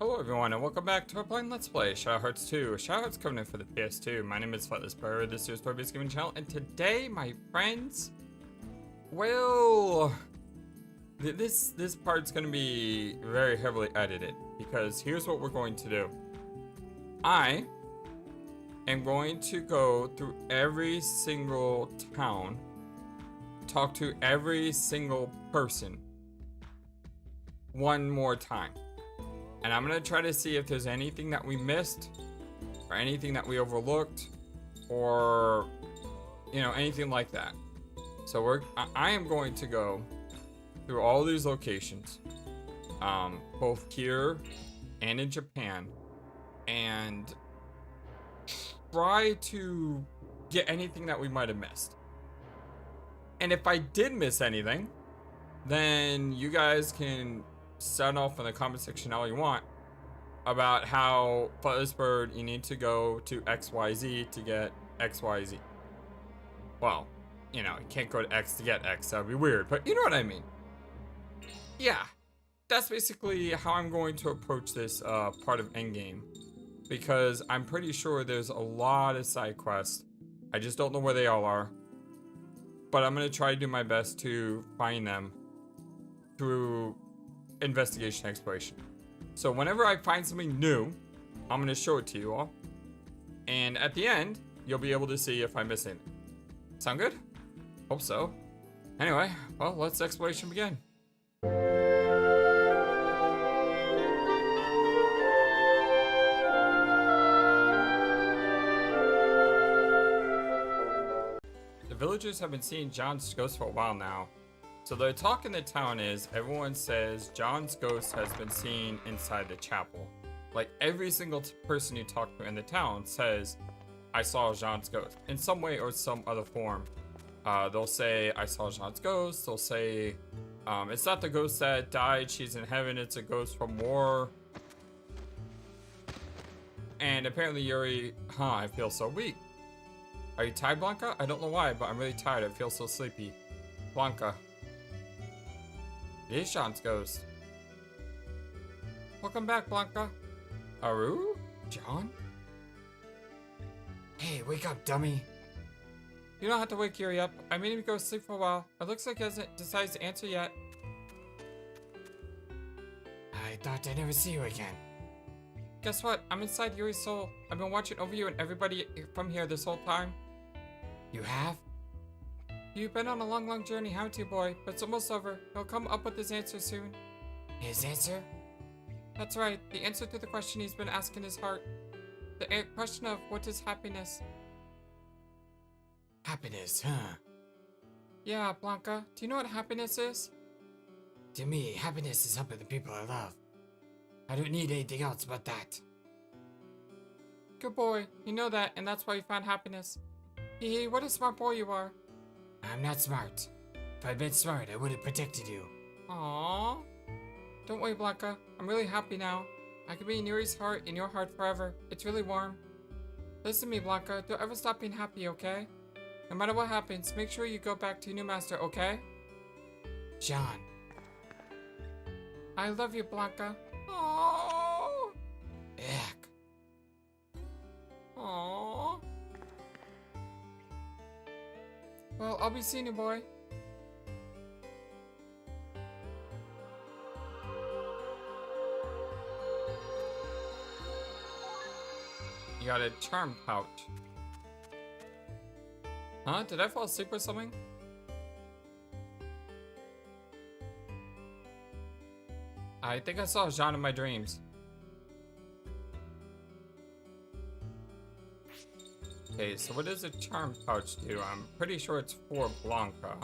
Hello everyone and welcome back to our playing Let's Play Shadow Hearts 2. Shadow Hearts coming in for the PS2. My name is FlightlessBird, this is Toby's Gaming Channel, and today, my friends, well, this part's going to be very heavily edited, because here's what we're going to do. I am going to go through every single town, talk to every single person one more time. And I'm going to try to see if there's anything that we missed, or anything that we overlooked, or, you know, anything like that. So I am going to go through all these locations, both here and in Japan, and try to get anything that we might have missed. And if I did miss anything, then you guys can sound off in the comment section all you want about how FlightlessBird, you need to go to XYZ to get XYZ. Well, you know, you can't go to X to get X, that would be weird, but you know what I mean. Yeah, that's basically how I'm going to approach this part of Endgame, because I'm pretty sure there's a lot of side quests. I just don't know where they all are, but I'm going to try to do my best to find them through investigation exploration. So whenever I find something new, I'm going to show it to you all, and at the end you'll be able to see if I miss anything. Sound good? Hope so. Anyway, well, let's exploration begin. The villagers have been seeing John's ghost for a while now. So the talk in the town is, everyone says John's ghost has been seen inside the chapel. Like, every single person you talk to in the town says, I saw John's ghost, in some way or some other form. They'll say, I saw John's ghost. They'll say, it's not the ghost that died, she's in heaven, it's a ghost from war. And apparently Yuri, I feel so weak. Are you tired, Blanca? I don't know why, but I'm really tired, I feel so sleepy. Blanca. It is John's ghost. Welcome back, Blanca. Aru? John? Hey, wake up, dummy. You don't have to wake Yuri up. I made him go to sleep for a while. It looks like he hasn't decided to answer yet. I thought I'd never see you again. Guess what? I'm inside Yuri's soul. I've been watching over you and everybody from here this whole time. You have? You've been on a long journey, haven't you, boy? But it's almost over. He'll come up with his answer soon. His answer? That's right. The answer to the question he's been asking his heart. The question of what is happiness? Happiness, huh? Yeah, Blanca. Do you know what happiness is? To me, happiness is helping the people I love. I don't need anything else but that. Good boy. You know that, and that's why you found happiness. Hee, what a smart boy you are. I'm not smart. If I'd been smart, I would have protected you. Aww. Don't worry, Blanca. I'm really happy now. I could be in Yuri's heart, in your heart forever. It's really warm. Listen to me, Blanca. Don't ever stop being happy, okay? No matter what happens, make sure you go back to your new master, okay? John. I love you, Blanca. Aww. Eck. Aww. Well, I'll be seeing you, boy. You got a charm pouch. Huh? Did I fall asleep or something? I think I saw Jean in my dreams. Okay, so what does a charm pouch do? I'm pretty sure it's for Blanca,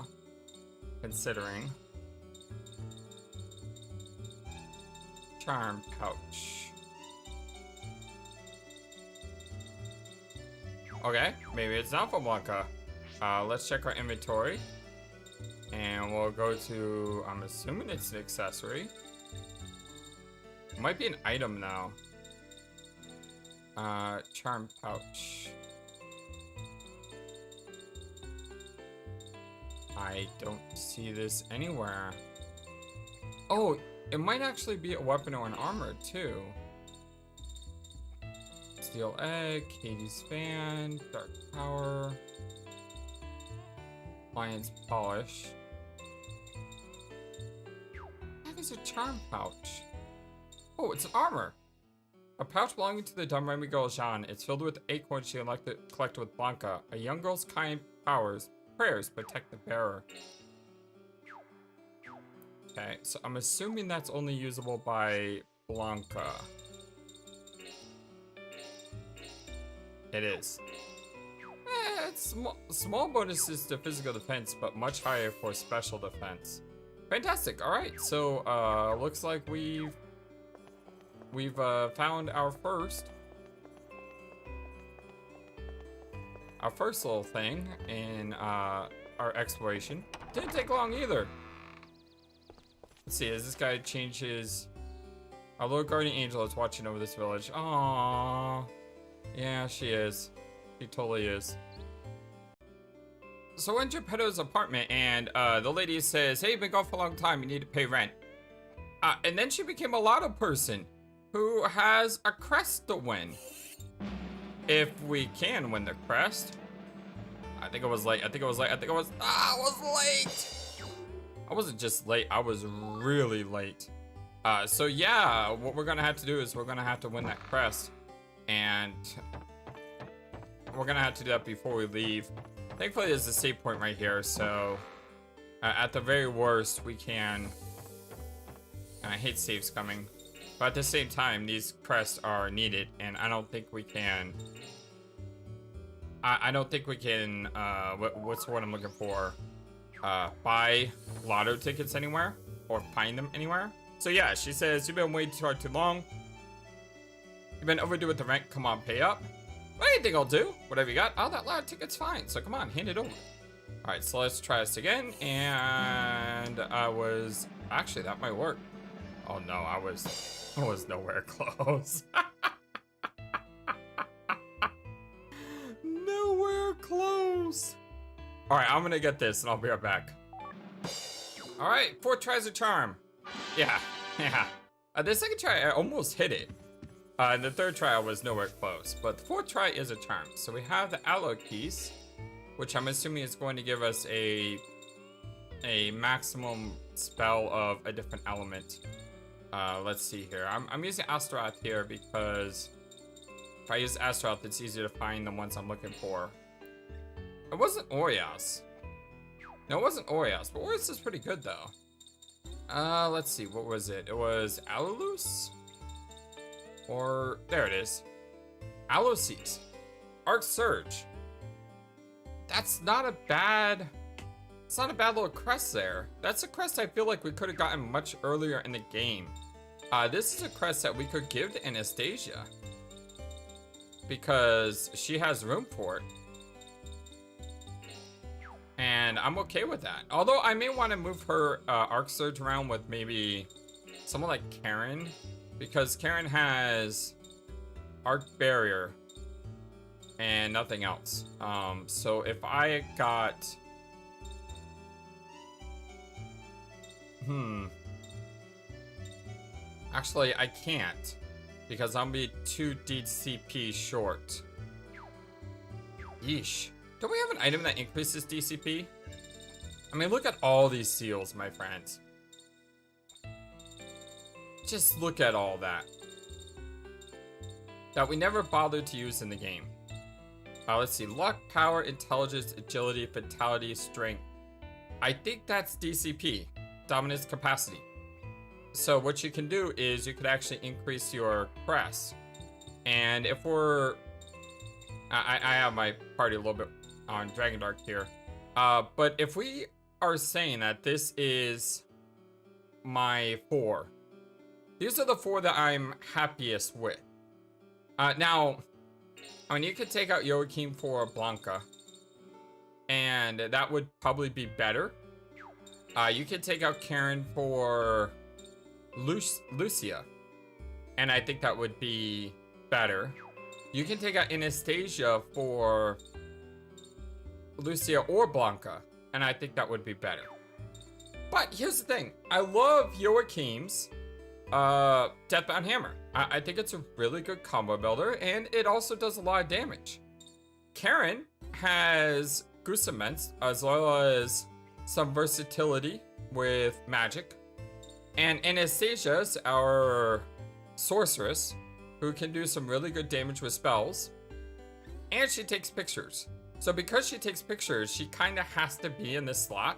considering. Charm pouch. Okay, maybe it's not for Blanca. Let's check our inventory. And we'll go to, I'm assuming it's an accessory. It might be an item now. Charm pouch. I don't see this anywhere. Oh, it might actually be a weapon or an armor too. Steel Egg, Katie's Fan, Dark Power, Lion's Polish. That is a charm pouch. Oh, it's an armor. A pouch belonging to the dumb Remy girl Jean. It's filled with acorns she collected with Blanca. A young girl's kind prayers protect the bearer. Okay, so I'm assuming that's only usable by Blanca. It is. It's small bonuses to physical defense, but much higher for special defense. Fantastic. All right, so looks like we've found our first little thing in our exploration. Didn't take long either. Let's see, as this guy changes. Our little guardian angel is watching over this village. Aww. Yeah, she is. She totally is. So we're in Geppetto's apartment, and the lady says, hey, you've been gone for a long time, you need to pay rent. And then she became a lotto person who has a crest to win. If we can win the crest. I think I was late. I was late. I wasn't just late, I was really late. So yeah, what we're gonna have to do is we're gonna have to win that crest. And we're gonna have to do that before we leave. Thankfully, there's a save point right here, so at the very worst, we can. And I hate saves coming, but at the same time, these crests are needed, and I don't think we can. I don't think we can. What's the word I'm looking for? Buy lotto tickets anywhere or find them anywhere. So yeah, she says you've been waiting too long. You've been overdue with the rent. Come on, pay up. What do you think I'll do? Whatever you got. Oh, that lotto ticket's fine. So come on, hand it over. All right, so let's try this again. And actually that might work. Oh no, I was nowhere close. Nowhere close. All right, I'm gonna get this and I'll be right back. All right, 4 tries a charm. Yeah. The second try, I almost hit it. And the third try was nowhere close, but the 4th try is a charm. So we have the alloy piece, which I'm assuming is going to give us a maximum spell of a different element. Let's see here. I'm using Astaroth here because if I use Astaroth, it's easier to find the ones I'm looking for. It wasn't Orias. No, it wasn't Orias, but Orias is pretty good though. Let's see, what was it? It was Alulus? Or, there it is. Alosis. Arc Surge. It's not a bad little crest there. That's a crest I feel like we could have gotten much earlier in the game. This is a crest that we could give to Anastasia, because she has room for it. And I'm okay with that. Although I may want to move her Arc Surge around with maybe someone like Karen, because Karen has Arc Barrier and nothing else. So if I got... Actually, I can't, because I'm gonna be 2 DCP short. Yeesh. Don't we have an item that increases DCP? I mean, look at all these seals, my friends. Just look at all that. That we never bothered to use in the game. Let's see. Luck, power, intelligence, agility, vitality, strength. I think that's DCP. Dominance capacity. So what you can do is you could actually increase your crest. And if we're... I have my party a little bit on Dragon Dark here. But if we are saying that this is my 4. These are the 4 that I'm happiest with. Now, I mean, you could take out Joachim for Blanca. And that would probably be better. You could take out Karen for Lucia. And I think that would be better. You can take out Anastasia for Lucia or Blanca. And I think that would be better. But here's the thing. I love Joachim's. Deathbound Hammer. I think it's a really good combo builder, and it also does a lot of damage. Karen has Gusaments, as well as some versatility with magic. And Anastasia's our sorceress, who can do some really good damage with spells. And she takes pictures. So because she takes pictures, she kind of has to be in this slot.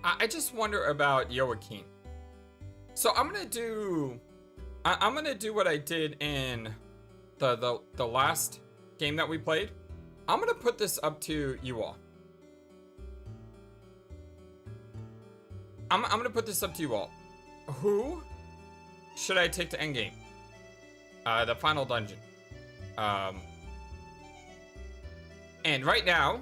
I just wonder about Joaquin. So I'm gonna do what I did in the last game that we played. I'm gonna put this up to you all. I'm gonna put this up to you all. Who should I take to endgame? The final dungeon. And right now,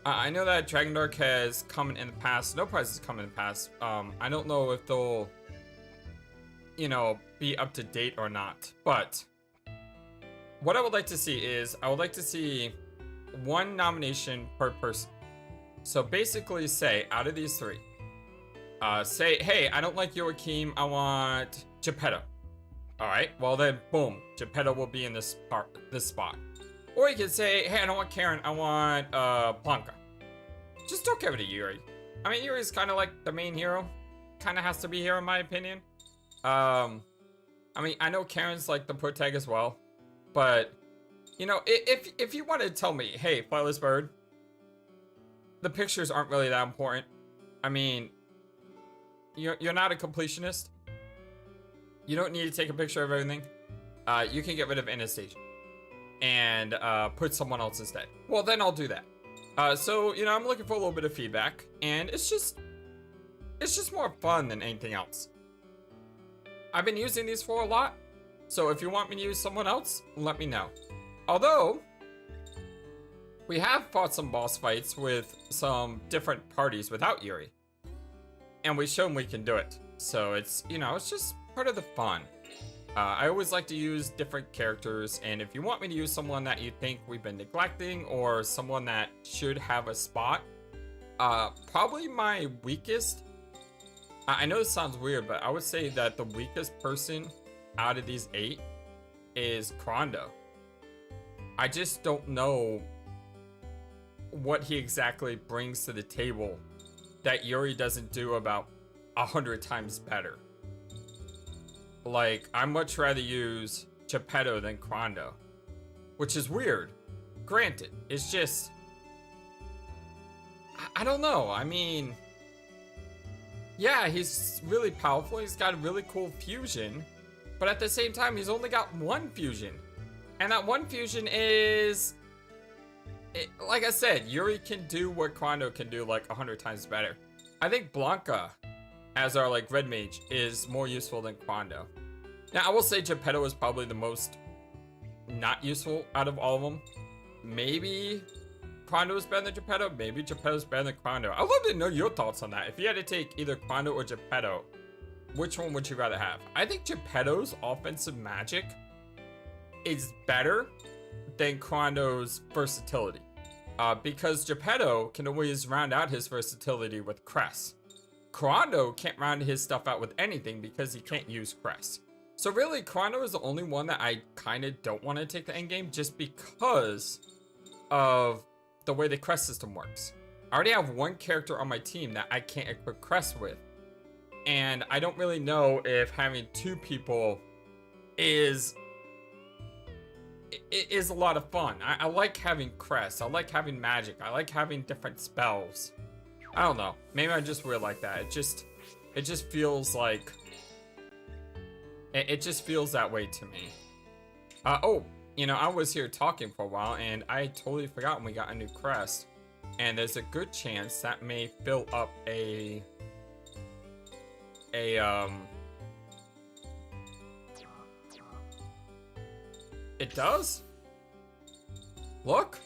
I know that Dragon Dark has come in the past. No Prize has come in the past. I don't know if they'll, be up to date or not. But what I would like to see is, I would like to see one nomination per person. So basically say, out of these three, say, hey, I don't like Joachim, I want Geppetto. Alright, well then, boom, Geppetto will be in this spot. Or you can say, hey, I don't want Karen, I want Blanca. Just don't give it to Yuri. I mean, Yuri's kind of like the main hero. Kind of has to be here in my opinion. I mean, I know Karen's like the protag as well. But, if you want to tell me, hey, FlightlessBird, the pictures aren't really that important. I mean, you're not a completionist. You don't need to take a picture of everything. You can get rid of Anastasia and put someone else instead. Well, then I'll do that. So, I'm looking for a little bit of feedback, and it's just more fun than anything else. I've been using these for a lot, so if you want me to use someone else, let me know. Although, we have fought some boss fights with some different parties without Yuri. And we've shown we can do it. So it's, it's just part of the fun. I always like to use different characters, and if you want me to use someone that you think we've been neglecting or someone that should have a spot, probably my weakest, I know this sounds weird, but I would say that the weakest person out of these 8 is Krondo. I just don't know what he exactly brings to the table that Yuri doesn't do about 100 times better. Like, I'd much rather use Geppetto than Krondo, which is weird. Granted, it's just, I don't know. I mean, yeah, he's really powerful. He's got a really cool fusion, but at the same time, he's only got one fusion. And that one fusion is, like I said, Yuri can do what Krondo can do like 100 times better. I think Blanca, as our like red mage, is more useful than Krondo. Now, I will say Geppetto is probably the most not useful out of all of them. Maybe Krondo is better than Geppetto. Maybe Geppetto is better than Krondo. I'd love to know your thoughts on that. If you had to take either Krondo or Geppetto, which one would you rather have? I think Geppetto's offensive magic is better than Krondo's versatility. Because Geppetto can always round out his versatility with Crest. Krondo can't round his stuff out with anything because he can't use Crest. So really, Krondo is the only one that I kind of don't want to take the endgame just because of the way the Crest system works. I already have one character on my team that I can't equip Crest with. And I don't really know if having 2 people is a lot of fun. I like having Crest. I like having magic. I like having different spells. I don't know. Maybe I just weird like that. It just feels like... It just feels that way to me. I was here talking for a while, and I totally forgot when we got a new Crest. And there's a good chance that may fill up it does? Look.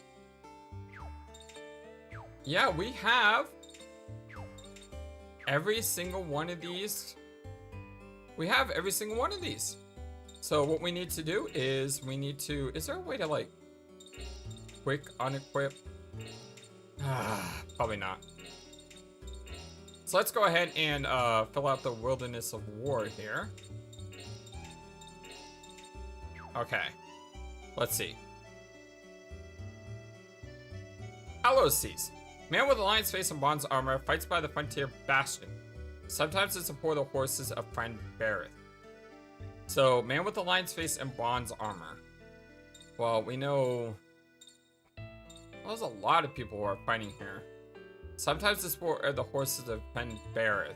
Yeah, we have every single one of these. We have every single one of these. So what we need to do is is there a way to like quick unequip? Probably not. So let's go ahead and fill out the Wilderness of War here. Okay. Let's see. Alosis. Man with a lion's face and bronze armor fights by the frontier bastion. Sometimes to support the horses of friend Bareth. So, man with a lion's face and bronze armor. Well, we know... Well, there's a lot of people who are fighting here. Sometimes to support the horses of friend Bareth.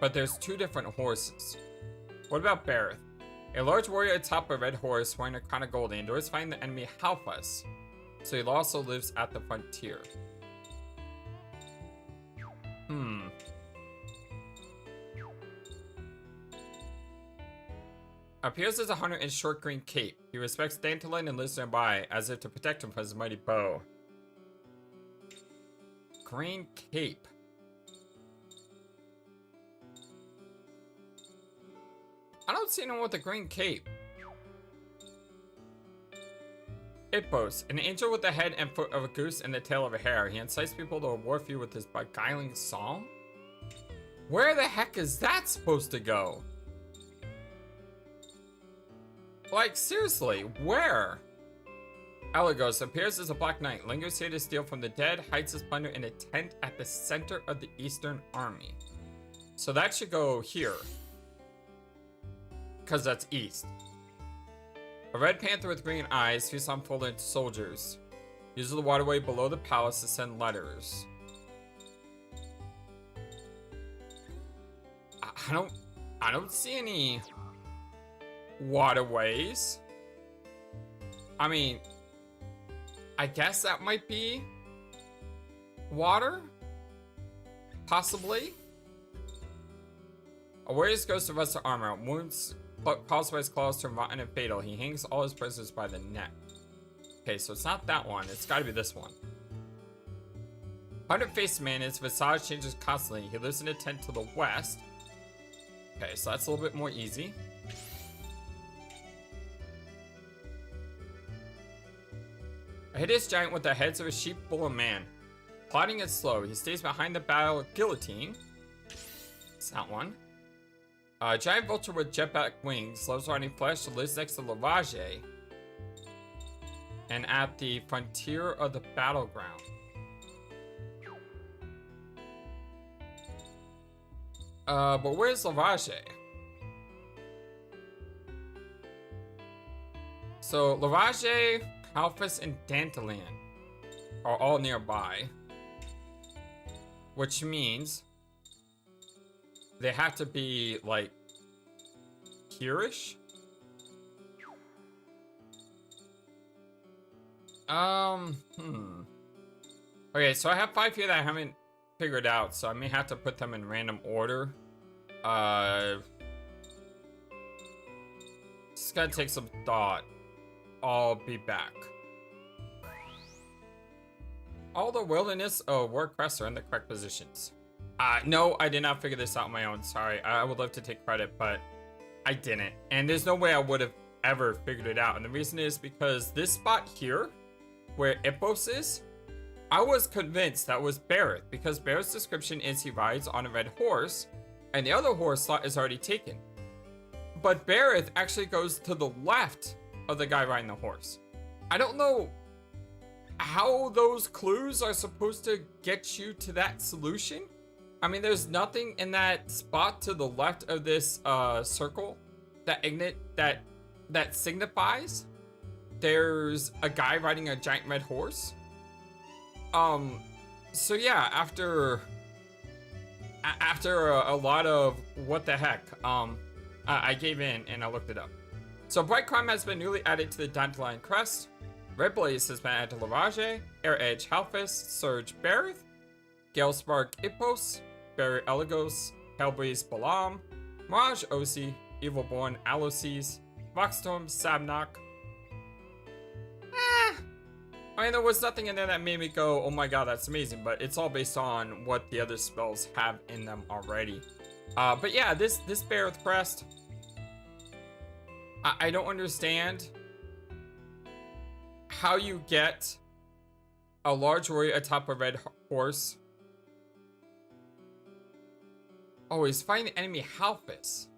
But there's two different horses. What about Bareth? A large warrior atop a red horse wearing a crown of gold endures fighting the enemy Halfus. So he also lives at the frontier. Appears as a hunter in short green cape. He respects Dandelion and lives nearby, as if to protect him from his mighty bow. Green cape. I don't see anyone with a green cape. It boasts, an angel with the head and foot of a goose and the tail of a hare. He incites people to a war feud with his beguiling song? Where the heck is that supposed to go? Like, seriously, where? Elagos appears as a black knight, lingers here to steal from the dead, hides his plunder in a tent at the center of the Eastern Army. So that should go here. Because that's east. A red panther with green eyes feasts on fallen soldiers. Uses the waterway below the palace to send letters. I don't see any waterways. I mean, I guess that might be water? Possibly? A warrior's ghost of rusted armor. Wounds caused by his claws turn rotten and fatal. He hangs all his prisoners by the neck. Okay, so it's not that one. It's gotta be this one. 100-faced man, his visage changes constantly. He lives in a tent to the west. Okay, so that's a little bit more easy. A hideous giant with the heads of a sheep, bull, and man. Plodding and slow, he stays behind the battle guillotine. It's that one. A giant vulture with jetpack wings, loves riding flesh, lives next to Lavage. And at the frontier of the battleground. But where's Lavage? So, Lavage, Halfus, and Dandelion are all nearby. Which means they have to be, like, here-ish? Okay, so I have 5 here that I haven't figured out, so I may have to put them in random order. Just gotta take some thought. I'll be back. All the wilderness work quests are in the correct positions. No, I did not figure this out on my own. Sorry, I would love to take credit, but I didn't. And there's no way I would have ever figured it out. And the reason is because this spot here, where Ipos is, I was convinced that was Bareth, because Bareth's description is he rides on a red horse, and the other horse slot is already taken. But Bareth actually goes to the left of the guy riding the horse. I don't know how those clues are supposed to get you to that solution. I mean, there's nothing in that spot to the left of this circle that signifies there's a guy riding a giant red horse. So yeah, after a lot of what the heck, I gave in and I looked it up. So Bright Crime has been newly added to the Dandelion Crest. Red Blaze has been added to Lavage, Air Edge Halfus, Surge Bareth, Gale Spark Ipos, Barry Elagos, Hellbreeze Balam, Mirage Osi, Evilborn Alosis, Rockstorm Sabnok. I mean, there was nothing in there that made me go, oh my god, that's amazing, but it's all based on what the other spells have in them already. But yeah, this Bareth Crest, I don't understand how you get a large warrior atop a red horse Oh, he's fighting the enemy Halphus,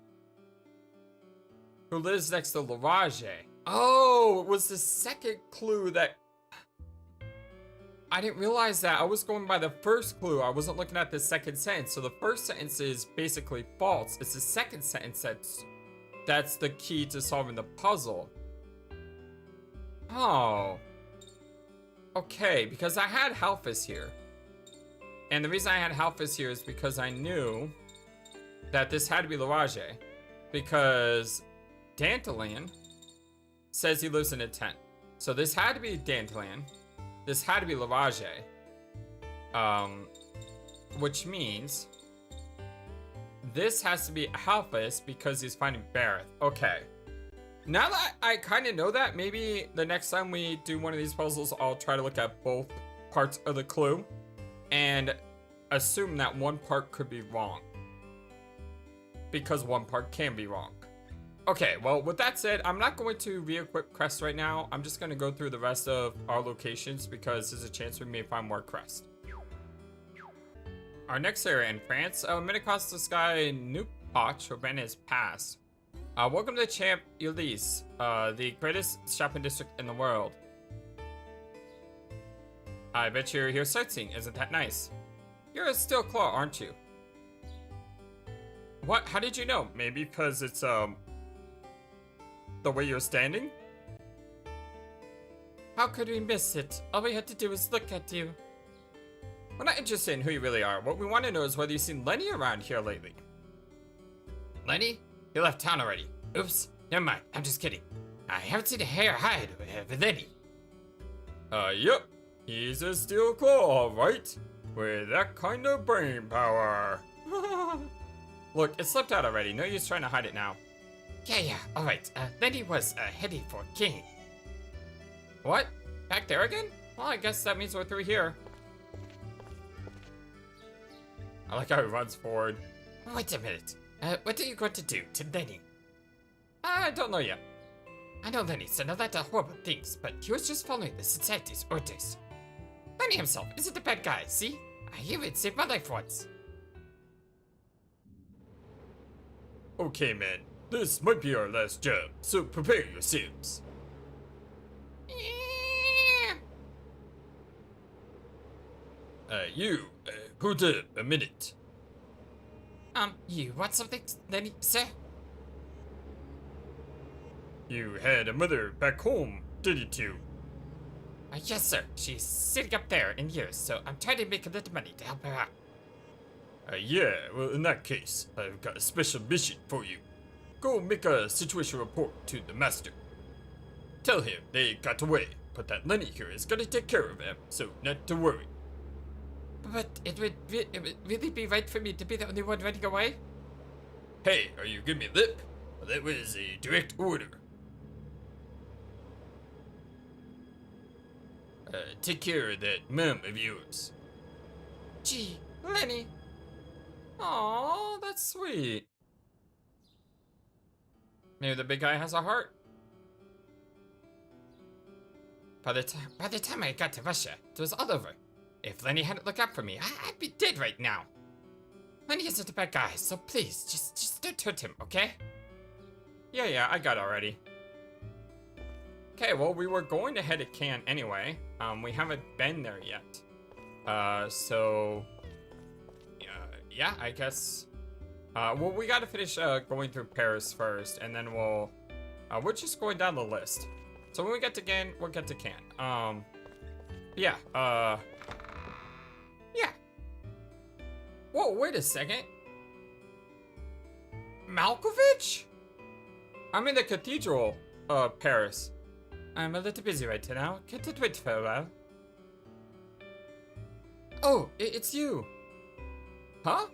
who lives next to Larage. Oh, it was the second clue that... I didn't realize that. I was going by the first clue. I wasn't looking at the second sentence. So the first sentence is basically false. It's the second sentence that's the key to solving the puzzle. Oh. Okay, because I had Halphus here. And the reason I had Halphus here is because I knew that this had to be Larage. Because Dantalan says he lives in a tent. So this had to be Dantalan. This had to be Larage. Which means this has to be Halphus because he's finding Barrett. Okay. Now that I kind of know that, maybe the next time we do one of these puzzles, I'll try to look at both parts of the clue and assume that one part could be wrong. Because one part can be wrong. Okay, well, with that said, I'm not going to re-equip crests right now. I'm just going to go through the rest of our locations because there's a chance we may find more crests. Our next area in France, mid across the sky, Nupach, Urbana is passed. Welcome to Champ Elise, the greatest shopping district in the world. I bet you're here sightseeing, isn't that nice? You're a steel claw, aren't you? What? How did you know? Maybe because it's, the way you're standing? How could we miss it? All we had to do was look at you. We're not interested in who you really are. What we want to know is whether you've seen Lenny around here lately. Lenny? He left town already. Oops. Never mind. I'm just kidding. I haven't seen a hair hide with Lenny. Yep. He's a steel claw, alright. With that kind of brain power. Look, it slipped out already. No use trying to hide it now. Yeah, alright. Lenny was heading for King. What? Back there again? Well, I guess that means we're through here. I like how he runs forward. Wait a minute. What are you going to do to Lenny? I don't know yet. I know Lenny said a lot of horrible things, but he was just following the society's orders. Lenny himself isn't a bad guy, see? I even saved my life once. Okay, man. This might be our last job, so prepare yourselves. Hold up a minute. You want something, Lenny, sir? You had a mother back home, didn't you? Yes, sir. She's sitting up there in years, so I'm trying to make a little money to help her out. Yeah, well, in that case, I've got a special mission for you. Go make a situation report to the master. Tell him they got away, but that Lenny here is gonna take care of them, so not to worry. But it would really be right for me to be the only one running away? Hey, are you giving me lip? Well, that was a direct order. Take care of that mum of yours. Gee, Lenny. Aww, that's sweet. Maybe the big guy has a heart. By the time I got to Russia, it was all over. If Lenny hadn't looked out for me, I'd be dead right now. Lenny isn't a bad guy, so please, just don't hurt him, okay? Yeah, I got it already. Okay, well, we were going to head to Cannes anyway. We haven't been there yet. Yeah, I guess. Well, we gotta finish going through Paris first, and then we're just going down the list. So when we get to Cannes, we'll get to Cannes. Yeah. Whoa, wait a second. Malkovich? I'm in the cathedral, Paris. I'm a little busy right now. Can't it wait for a while? Oh, it's you. Huh?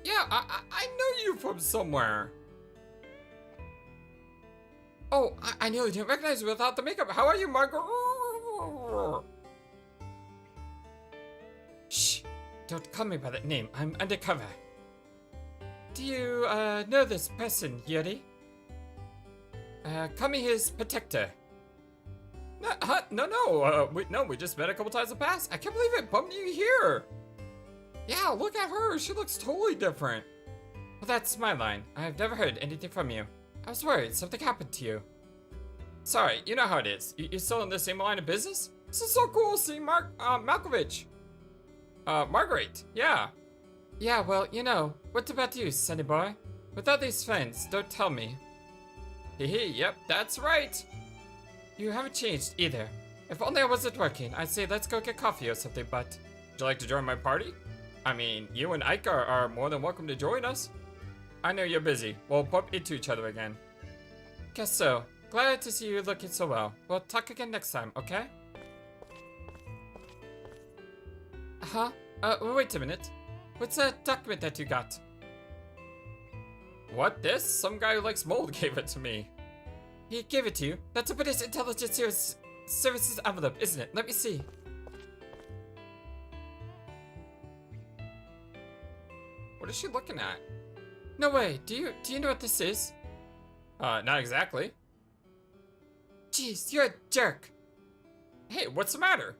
Yeah, I know you from somewhere. Oh, I nearly didn't recognize you without the makeup. How are you, Margaret? Shh. Don't call me by that name. I'm undercover. Do you, know this person, Yuri? Call me his protector. No, we just met a couple times in the past. I can't believe it bumped you here. Yeah, look at her. She looks totally different. Well, that's my line. I've never heard anything from you. I was worried something happened to you. Sorry, you know how it is. You're still in the same line of business? This is so cool seeing Malkovich. Margaret, yeah. Yeah, well, you know, what about you, Sunny boy? Without these friends, don't tell me. Hee, yep, that's right. You haven't changed either. If only I wasn't working, I'd say let's go get coffee or something, but... Would you like to join my party? I mean, you and Ike are more than welcome to join us. I know you're busy. We'll bump into each other again. Guess so. Glad to see you looking so well. We'll talk again next time, okay? Huh? Wait a minute. What's that document that you got? What, this? Some guy who likes mold gave it to me. He gave it to you? That's a British Intelligence Services envelope, isn't it? Let me see. What is she looking at? No way. Do you know what this is? Not exactly. Jeez, you're a jerk. Hey, what's the matter?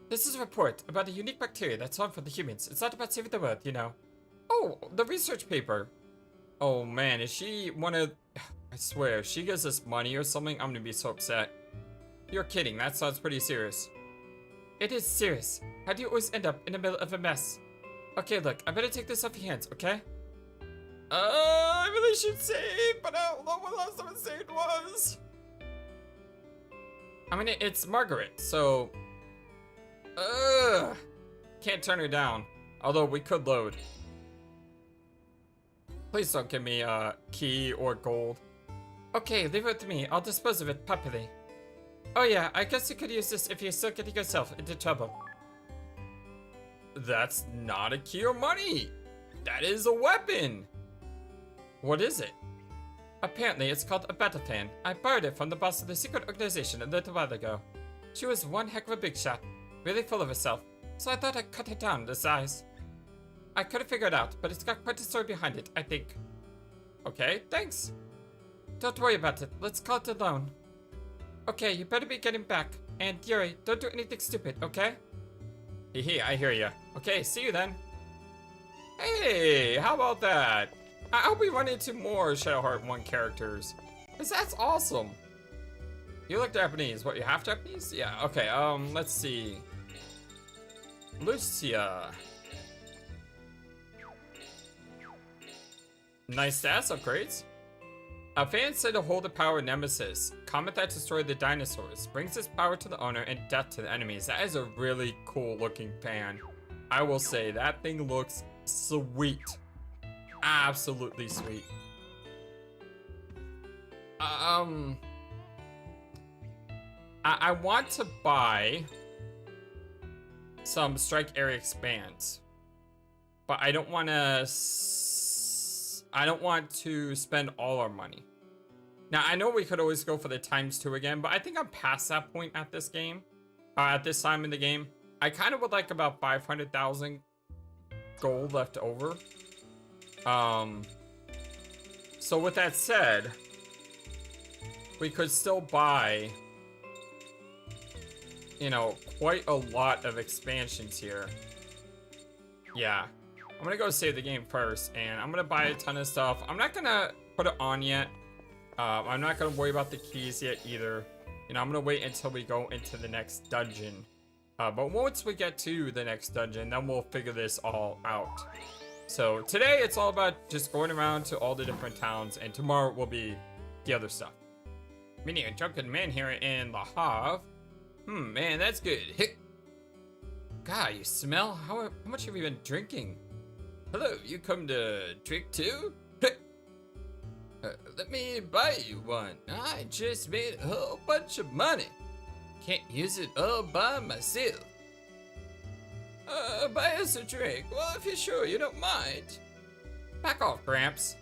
This is a report about a unique bacteria that's harmful for the humans. It's not about saving the world, you know. Oh, the research paper. Oh man, is she one of... I swear, if she gives us money or something, I'm gonna be so upset. You're kidding, that sounds pretty serious. It is serious. How do you always end up in the middle of a mess? Okay, look, I better take this off your hands, okay? I really should save, but I don't know what last time I saved was. I mean, it's Margaret, so... Can't turn her down. Although we could load. Please don't give me a key or gold. Okay, leave it with me. I'll dispose of it properly. Oh yeah, I guess you could use this if you're still getting yourself into trouble. That's not a key or money. That is a weapon. What is it? Apparently, it's called a battle fan. I borrowed it from the boss of the secret organization a little while ago. She was one heck of a big shot, really full of herself, so I thought I'd cut it down to size. I couldn't figure it out, but it's got quite a story behind it, I think. Okay, thanks. Don't worry about it. Let's call it a loan. Okay, you better be getting back. And Yuri, don't do anything stupid, okay? Hee, I hear ya. Okay, see you then. Hey, how about that? I hope we run into more Shadowheart 1 characters. Cause that's awesome. You look Japanese. What, you half Japanese? Yeah, okay, let's see. Lucia. Nice stats upgrades. A fan said to hold the power Nemesis, comet that destroyed the dinosaurs, brings its power to the owner and death to the enemies. That is a really cool looking fan. I will say, that thing looks sweet. Absolutely sweet. I want to buy some strike area expands, but I don't want to spend all our money. Now, I know we could always go for the ×2 again, but I think I'm past that point at this game. At this time in the game. I kind of would like about 500,000 gold left over. So with that said, we could still buy, you know, quite a lot of expansions here. Yeah. I'm gonna go save the game first, and I'm gonna buy a ton of stuff. I'm not gonna put it on yet. I'm not gonna worry about the keys yet either. You know, I'm gonna wait until we go into the next dungeon. But once we get to the next dungeon, then we'll figure this all out. So today it's all about just going around to all the different towns, and tomorrow will be the other stuff. Meeting a drunken man here in La Havre. Man, that's good. God, you smell? How much have you been drinking? Hello, you come to drink too? Let me buy you one. I just made a whole bunch of money. Can't use it all by myself. Buy us a drink. Well, if you're sure you don't mind. Back off, Gramps.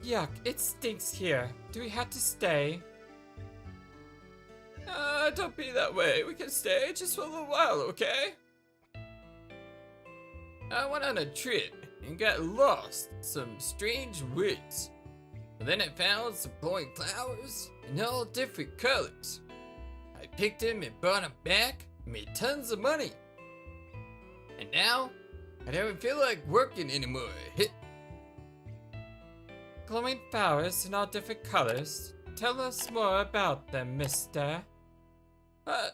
Yuck, it stinks here. Do we have to stay? Don't be that way. We can stay just for a little while, okay? I went on a trip and got lost in some strange woods. But then I found some glowing flowers in all different colors. I picked them and brought them back and made tons of money. And now, I don't feel like working anymore. glowing flowers in all different colors. Tell us more about them, mister.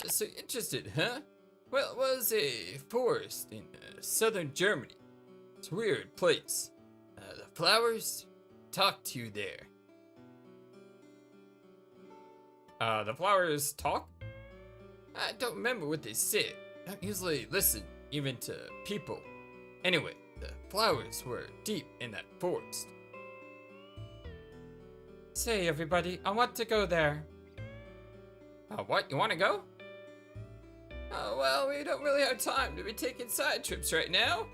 So interested, huh? Well, it was a forest in southern Germany. It's a weird place. The flowers talk to you there. The flowers talk? I don't remember what they said. I don't usually listen, even to people. Anyway, the flowers were deep in that forest. Say, everybody, I want to go there. What? You want to go? Oh, well, we don't really have time to be taking side trips right now.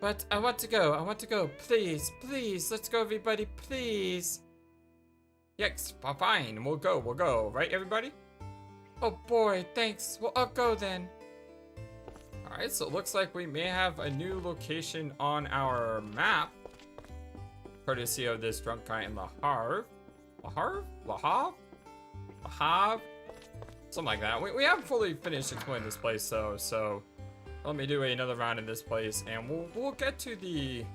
But I want to go. I want to go. Please, please, let's go, everybody, please. Yes, fine, we'll go. Right, everybody? Oh, boy, thanks. Well, I'll go then. Alright, so it looks like we may have a new location on our map. Courtesy of this drunk guy in Le Havre. Le Havre? Something like that. We haven't fully finished exploring this place though, so let me do another round in this place, and we'll get to the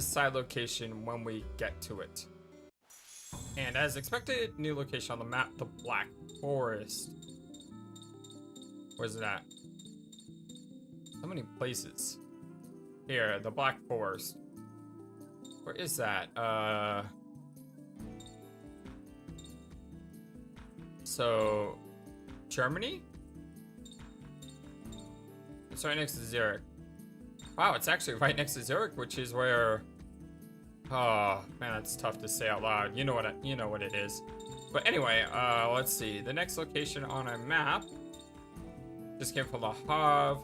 side location when we get to it. And as expected, new location on the map, the Black Forest. Where's it at? So many places. Here, the Black Forest. Where is that? So, Germany? It's right next to Zurich. Wow, it's actually right next to Zurich, which is where... Oh, man, that's tough to say out loud. You know what it is. But anyway, let's see. The next location on our map just came from Le Havre.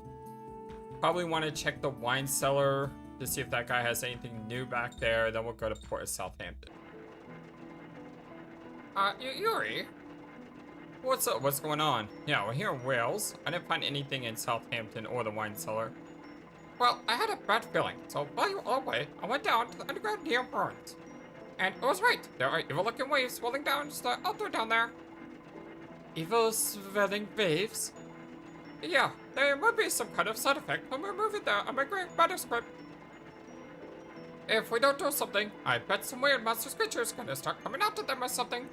Probably want to check the wine cellar to see if that guy has anything new back there. Then we'll go to Port of Southampton. Yuri? What's up? What's going on? Yeah, we're here in Wales. I didn't find anything in Southampton or the wine cellar. Well, I had a bad feeling, so while you were away, I went down to the underground near Burns. And it was right. There are evil-looking waves swirling down just out there down there. Evil swirling waves? Yeah, there might be some kind of side effect when we remove it there on my great manuscript. If we don't do something, I bet some weird monster creatures gonna start coming out of them or something.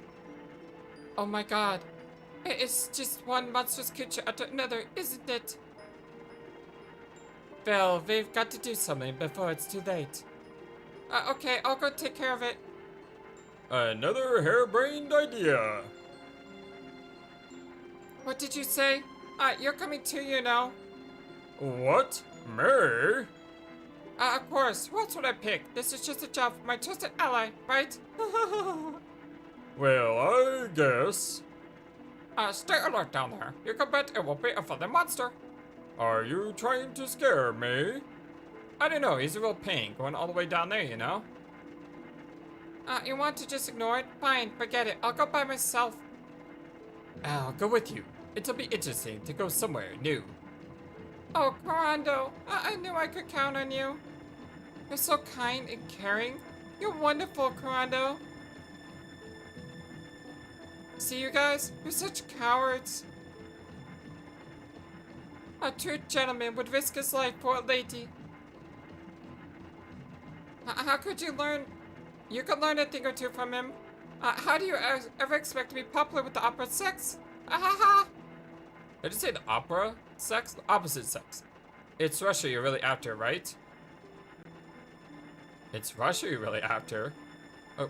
Oh my god. It's just one monstrous creature after another, isn't it? Well, we've got to do something before it's too late. Okay, I'll go take care of it. Another harebrained idea. What did you say? You're coming too, you know. What? Me? Of course. Who else would I pick? This is just a job for my trusted ally, right? Well, I guess. Stay alert down there. You can bet it will be a further monster. Are you trying to scare me? I don't know, he's a real pain going all the way down there, you know? You want to just ignore it? Fine, forget it. I'll go by myself. I'll go with you. It'll be interesting to go somewhere new. Oh, Corando, I knew I could count on you. You're so kind and caring. You're wonderful, Corando. See you guys? You're such cowards. A true gentleman would risk his life for a lady. How could you learn? You could learn a thing or two from him. How do you ever expect to be popular with the opposite sex? Ha! Did you say the opera sex? The opposite sex. It's Russia you're really after, right? It's Russia you're really after?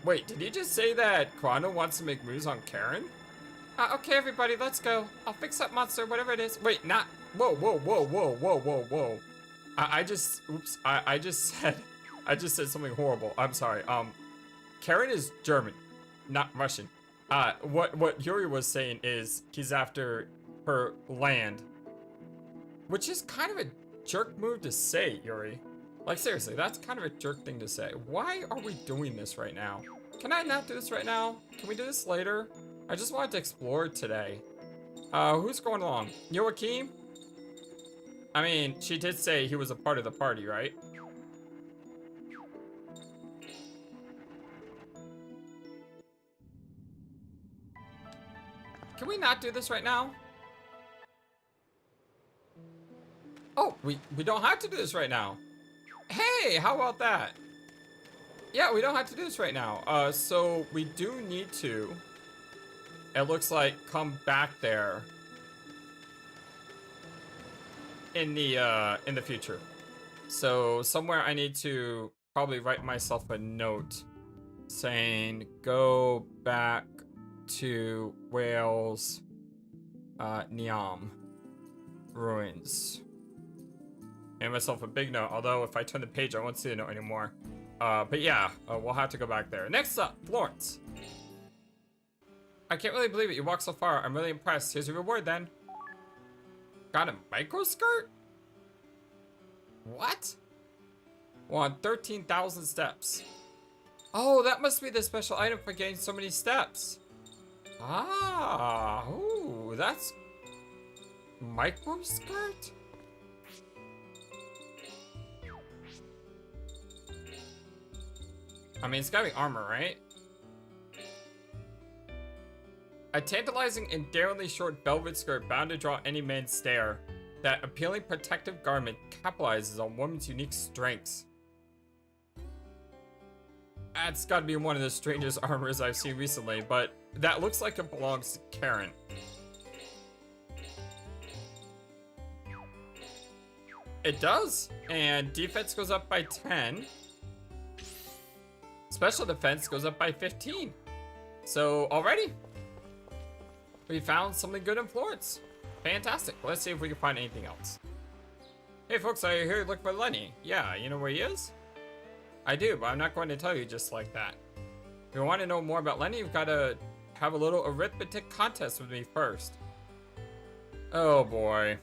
Wait, did he just say that Chrono wants to make moves on Karen? Okay, everybody, let's go. I'll fix that monster, whatever it is. Wait, not. Whoa. I just said something horrible. I'm sorry. Karen is German, not Russian. What Yuri was saying is he's after her land, which is kind of a jerk move to say, Yuri. Like, seriously, that's kind of a jerk thing to say. Why are we doing this right now? Can I not do this right now? Can we do this later? I just wanted to explore today. Who's going along? Joachim? I mean, she did say he was a part of the party, right? Can we not do this right now? Oh, we don't have to do this right now. Hey, how about that? Yeah, we don't have to do this right now. So we do need to, it looks like, come back there in the future. So somewhere I need to probably write myself a note saying go back to Wales Niam ruins. And myself a big note, although if I turn the page I won't see the note anymore. But yeah, we'll have to go back there. Next up, Florence. I can't really believe it, you walked so far. I'm really impressed. Here's your reward then. Got a micro skirt? What? Well, on 13,000 steps. Oh, that must be the special item for getting so many steps. Ah, ooh, that's micro skirt? I mean, it's gotta be armor, right? A tantalizing and daringly short velvet skirt bound to draw any man's stare. That appealing protective garment capitalizes on woman's unique strengths. That's gotta be one of the strangest armors I've seen recently, but that looks like it belongs to Karen. It does, and defense goes up by 10. Special defense goes up by 15. So already, we found something good in Florence. Fantastic. Let's see if we can find anything else. Hey folks, I hear you look for Lenny. Yeah, you know where he is? I do, but I'm not going to tell you just like that. If you want to know more about Lenny, you've got to have a little arithmetic contest with me first. Oh boy.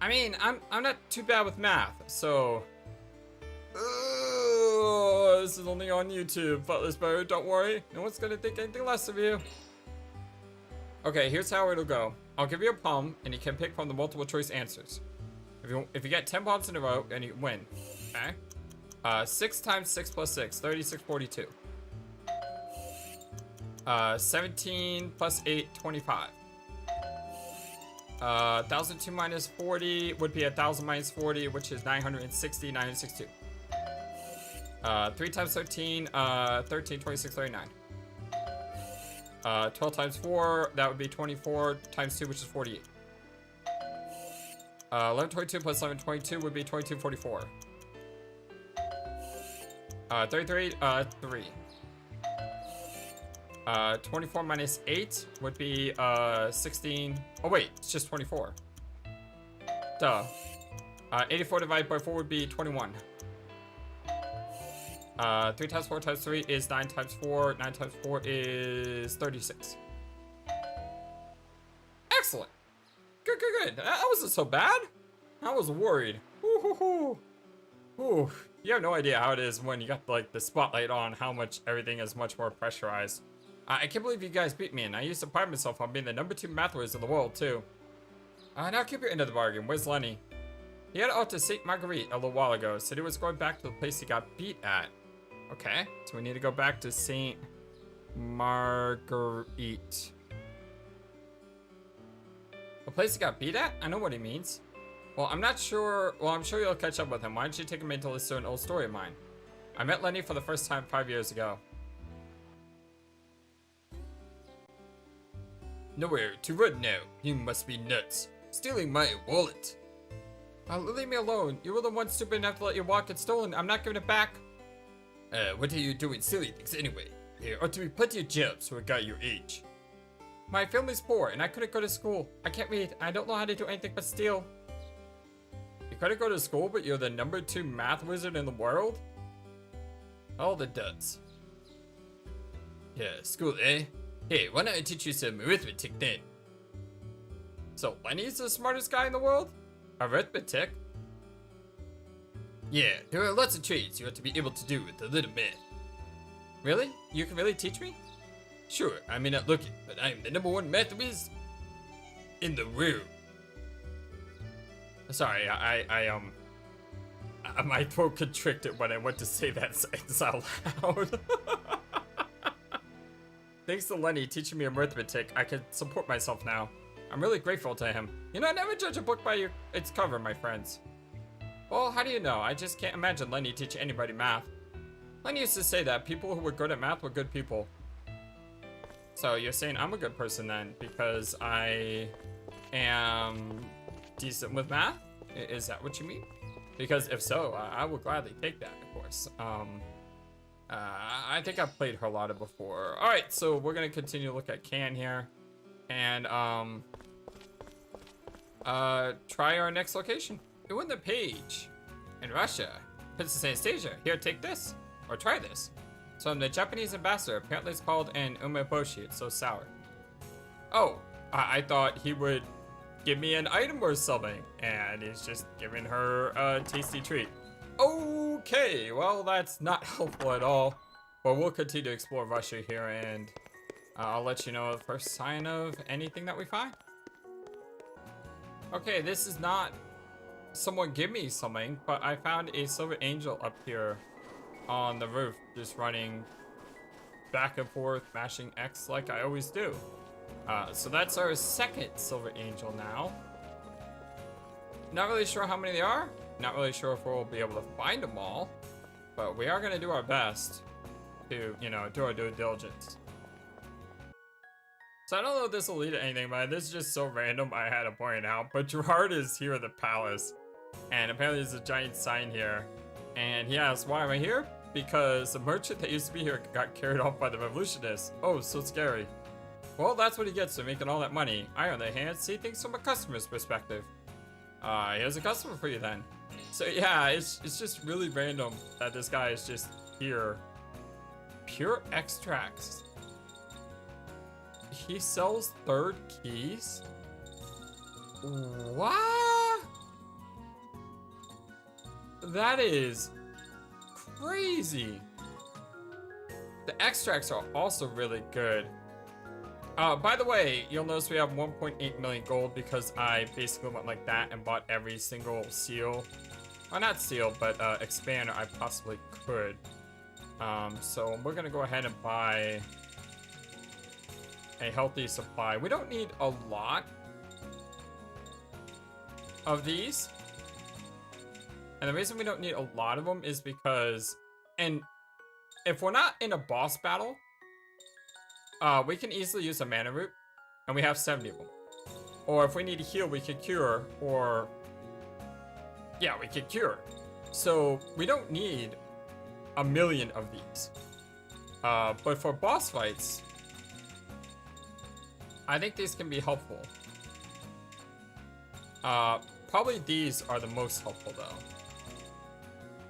I mean, I'm not too bad with math, so... this is only on YouTube, FlightlessBird, don't worry. No one's gonna think anything less of you. Okay, here's how it'll go. I'll give you a palm, and you can pick from the multiple choice answers. If you get 10 palms in a row, then you win. Okay? 6 times 6 plus 6, 36, 42. 17 plus 8, 25. 1,002 minus 40 would be 1,000 minus 40, which is 960, 962. 3 times 13, 13, 26, 39. 12 times 4, that would be 24, times 2, which is 48. 1122 plus 1122 would be 2244. 33, 3. 24 minus 8 would be 16. Oh wait, it's just 24. Duh. 84 divided by 4 would be 21. 3 times 4 times 3 is 9 times 4. 9 times 4 is 36. Excellent. Good, good, good. That wasn't so bad. I was worried. Ooh. You have no idea how it is when you got like the spotlight on how much everything is much more pressurized. I can't believe you guys beat me, and I used to pride myself on being the #2 math whiz in the world too. Now keep your end of the bargain. Where's Lenny? He headed off to St. Marguerite a little while ago. Said he was going back to the place he got beat at. Okay, so we need to go back to St. Marguerite. The place he got beat at? I know what he means. Well, I'm not sure. Well, I'm sure you'll catch up with him. Why don't you take him in to listen to an old story of mine? I met Lenny for the first time 5 years ago. Nowhere to run now. You must be nuts. Stealing my wallet. Leave me alone. You were the one stupid enough to let your wallet get stolen. I'm not giving it back. What are you doing silly things anyway? There ought to be plenty of jobs for a guy your age. My family's poor and I couldn't go to school. I can't read. I don't know how to do anything but steal. You couldn't go to school, but you're the #2 math wizard in the world? All the duds. Yeah, school, eh? Hey, why don't I teach you some arithmetic then? So Lenny's the smartest guy in the world? Arithmetic? Yeah, there are lots of trades you ought to be able to do with a little math. Really? You can really teach me? Sure, I may not look it, but I am the #1 math whiz in the world. Sorry, my throat constricted when I went to say that sentence out loud. Thanks to Lenny teaching me arithmetic, I can support myself now. I'm really grateful to him. You know, never judge a book by its cover, my friends. Well, how do you know? I just can't imagine Lenny teaching anybody math. Len used to say that people who were good at math were good people. So you're saying I'm a good person then because I am decent with math? Is that what you mean? Because if so, I would gladly take that, of course. I think I've played Harlotta before. Alright, so we're gonna continue to look at Can here. And, try our next location. We won the page in Russia. Princess Anastasia, here, take this. Or try this. So I'm the Japanese ambassador. Apparently it's called an umeboshi. It's so sour. Oh, I thought he would give me an item or something. And he's just giving her a tasty treat. Okay, well, that's not helpful at all. But we'll continue to explore Russia here, and I'll let you know the first sign of anything that we find. Okay, this is not someone give me something, but I found a silver angel up here on the roof, just running back and forth, mashing X like I always do. So that's our second silver angel now. Not really sure how many they are. Not really sure if we'll be able to find them all, but we are going to do our best to, you know, do our due diligence. So I don't know if this will lead to anything, but this is just so random I had to point it out. But Gerard is here at the palace, and apparently there's a giant sign here. And he asks, why am I here? Because the merchant that used to be here got carried off by the revolutionists. Oh, so scary. Well, that's what he gets for making all that money. I, on the other hand, see things from a customer's perspective. Here's a customer for you then. So yeah, it's just really random that this guy is just here. Pure extracts. He sells third keys? What? That is crazy. The extracts are also really good. By the way, you'll notice we have 1.8 million gold because I basically went like that and bought every single seal. Well, not seal, but expander I possibly could. So we're gonna go ahead and buy a healthy supply. We don't need a lot of these. And the reason we don't need a lot of them is because, and if we're not in a boss battle, we can easily use a mana root, and we have 70 of them. Or if we need to heal, we can cure, or yeah, we can cure. So we don't need a million of these. But for boss fights, I think these can be helpful. Probably these are the most helpful though.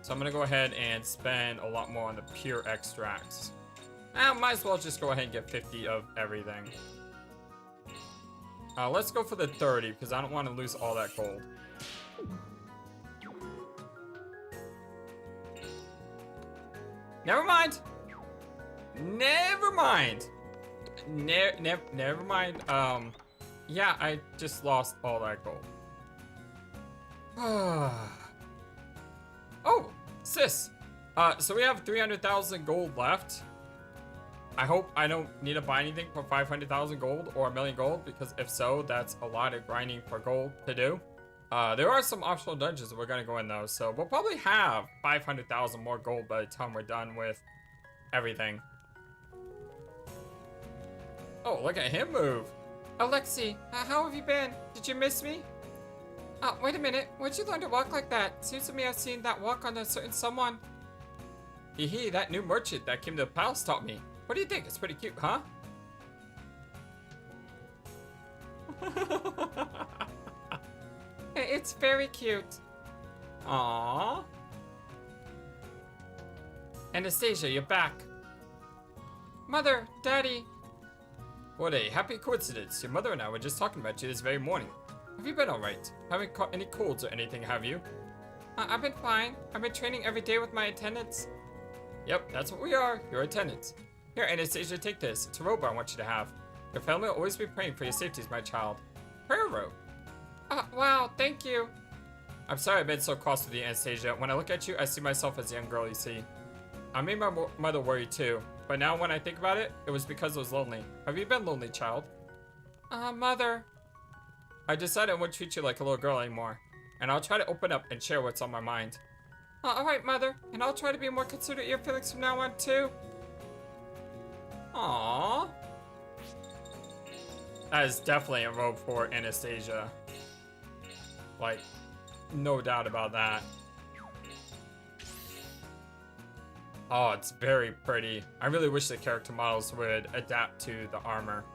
So I'm gonna go ahead and spend a lot more on the pure extracts. Might as well just go ahead and get 50 of everything. Let's go for the 30 because I don't want to lose all that gold. Never mind. Never mind. Never mind. Yeah, I just lost all that gold. Oh, sis. So we have 300,000 gold left. I hope I don't need to buy anything for 500,000 gold or a million gold, because if so, that's a lot of grinding for gold to do. There are some optional dungeons that we're gonna go in though, so we'll probably have 500,000 more gold by the time we're done with everything. Oh, look at him move. Alexei, how have you been? Did you miss me? Wait a minute. Where'd you learn to walk like that? Seems to me I've seen that walk on a certain someone. Hee, that new merchant that came to the palace taught me. What do you think? It's pretty cute, huh? It's very cute. Aww. Anastasia, you're back. Mother, Daddy. What a happy coincidence. Your mother and I were just talking about you this very morning. Have you been alright? Haven't caught any colds or anything, have you? I've been fine. I've been training every day with my attendants. Yep, that's what we are. Your attendants. Here, Anastasia, take this. It's a robe I want you to have. Your family will always be praying for your safety, my child. Prayer robe. Wow, thank you. I'm sorry I've been so cross with you, Anastasia. When I look at you, I see myself as a young girl, you see. I made my mother worry too, but now when I think about it, it was because I was lonely. Have you been lonely, child? Mother. I decided I won't treat you like a little girl anymore, and I'll try to open up and share what's on my mind. Alright, Mother. And I'll try to be more considerate of your feelings from now on, too. Aww. That is definitely a robe for Anastasia. Like, no doubt about that. Oh, it's very pretty. I really wish the character models would adapt to the armor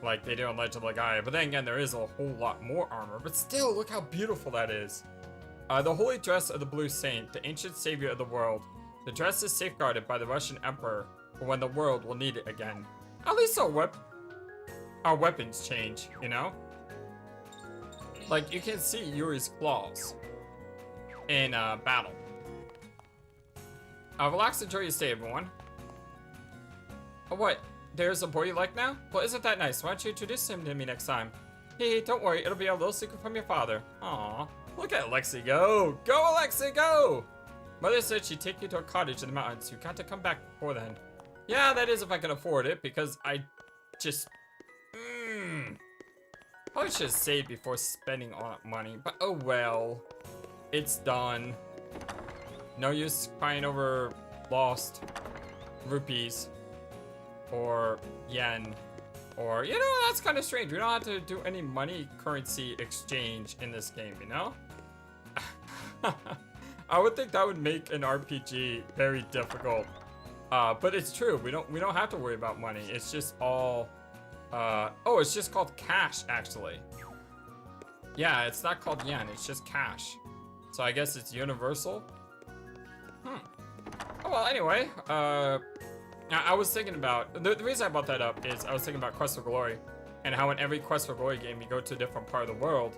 like they do in Legend of Legaia. But then again, there is a whole lot more armor. But still, look how beautiful that is. The holy dress of the Blue Saint, the ancient savior of the world. The dress is safeguarded by the Russian Emperor for when the world will need it again. At least our weapons change, you know? Like, you can see Yuri's claws in battle. Relax and enjoy your stay, everyone. Oh, what? There's a boy you like now? Well, isn't that nice? Why don't you introduce him to me next time? Hey, don't worry. It'll be a little secret from your father. Aw. Look at Alexi go. Go, Alexi, go! Mother said she'd take you to a cottage in the mountains. You got to come back before then. Yeah, that is if I can afford it, because I just... Probably should have saved before spending all that money, but oh well. It's done. No use crying over lost rupees or yen, or, you know, that's kind of strange. We don't have to do any money currency exchange in this game, you know? I would think that would make an RPG very difficult, but it's true. We don't have to worry about money. It's just all oh, it's just called cash, actually. Yeah, it's not called yen, it's just cash. So I guess it's universal. Oh, well, anyway, I was thinking about, the reason I brought that up is I was thinking about Quest for Glory, and how in every Quest for Glory game you go to a different part of the world.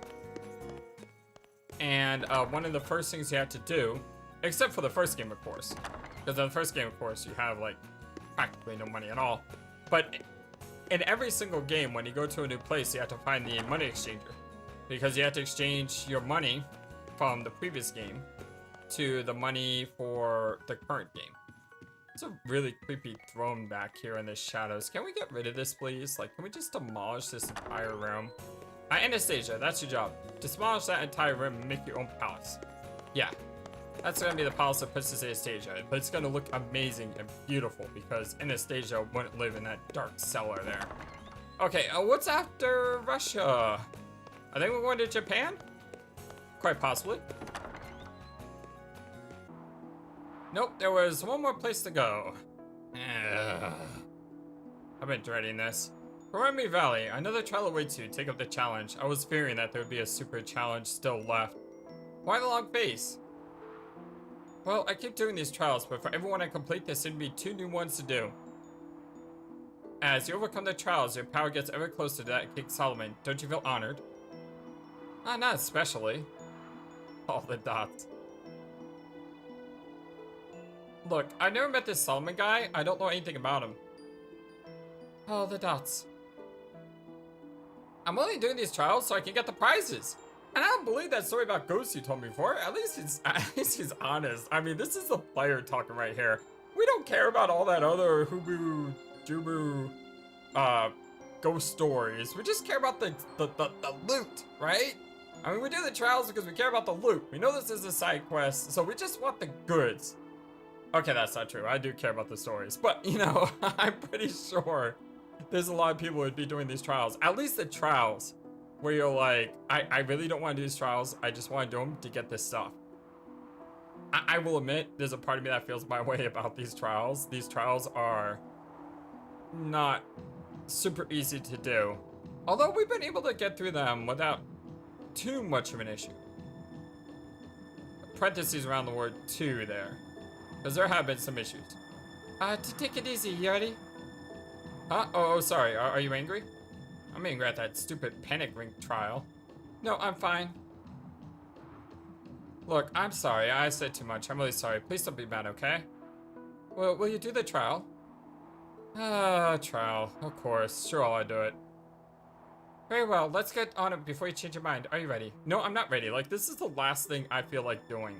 And one of the first things you have to do, except for the first game, of course, because in the first game, of course, you have, like, practically no money at all. But in every single game, when you go to a new place, you have to find the money exchanger, because you have to exchange your money from the previous game to the money for the current game. It's a really creepy throne back here in the shadows. Can we get rid of this, please? Like, can we just demolish this entire room? Anastasia, that's your job. Demolish that entire room and make your own palace. Yeah, that's gonna be the palace of Princess Anastasia, but it's gonna look amazing and beautiful because Anastasia wouldn't live in that dark cellar there. Okay, what's after Russia? I think we're going to Japan? Quite possibly. Nope, there was one more place to go. I've been dreading this. Harami Valley, another trial awaits you. Take up the challenge. I was fearing that there would be a super challenge still left. Why the long face? Well, I keep doing these trials, but for every one I complete, there seem to be 2 new ones to do. As you overcome the trials, your power gets ever closer to that King Solomon. Don't you feel honored? Not especially. All the dots. Look, I've never met this Solomon guy. I don't know anything about him. Oh, the dots. I'm only doing these trials so I can get the prizes. And I don't believe that story about ghosts you told me before. At least he's honest. I mean, this is the player talking right here. We don't care about all that other hooboo, jubu, ghost stories. We just care about the loot, right? I mean, we do the trials because we care about the loot. We know this is a side quest, so we just want the goods. Okay, that's not true. I do care about the stories. But, you know, I'm pretty sure there's a lot of people who would be doing these trials. At least the trials where you're like, I really don't want to do these trials. I just want to do them to get this stuff. I will admit, there's a part of me that feels my way about these trials. These trials are not super easy to do. Although we've been able to get through them without too much of an issue. Parentheses around the word "too" there. Because there have been some issues. To take it easy, you ready? Huh? Oh, sorry. Are you angry? I'm angry at that stupid panic ring trial. No, I'm fine. Look, I'm sorry. I said too much. I'm really sorry. Please don't be mad, okay? Well, will you do the trial? Trial. Of course. Sure, I'll do it. Very well. Let's get on it before you change your mind. Are you ready? No, I'm not ready. Like, this is the last thing I feel like doing.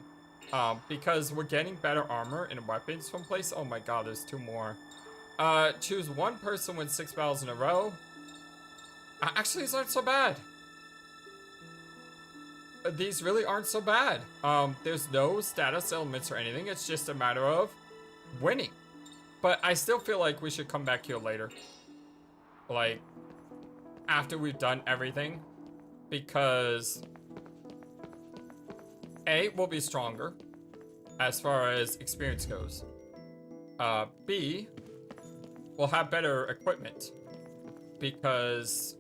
Because we're getting better armor and weapons from place. Oh my god, there's 2 more. Choose 1 person win 6 battles in a row. Actually, it's not so bad. these really aren't so bad. There's no status elements or anything. It's just a matter of winning. But I still feel like we should come back here later. Like, after we've done everything. Because A, we'll be stronger as far as experience goes. B, we'll have better equipment. Because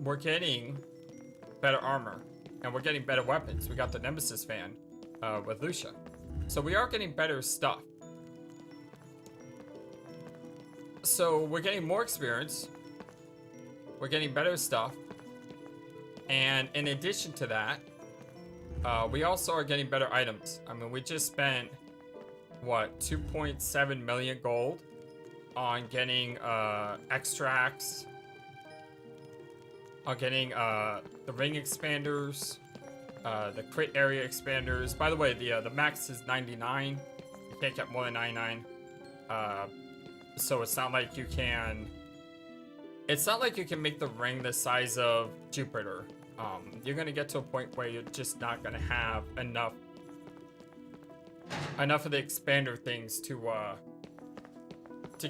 we're getting better armor. And we're getting better weapons. We got the Nemesis fan with Lucia. So we are getting better stuff. So we're getting more experience. We're getting better stuff. And in addition to that, we also are getting better items. I mean, we just spent, what, 2.7 million gold on getting extracts, on getting the ring expanders, the crit area expanders. By the way, the max is 99. You can't get more than 99. So it's not like you can... It's not like you can make the ring the size of Jupiter. You're gonna get to a point where you're just not gonna have enough of the expander things to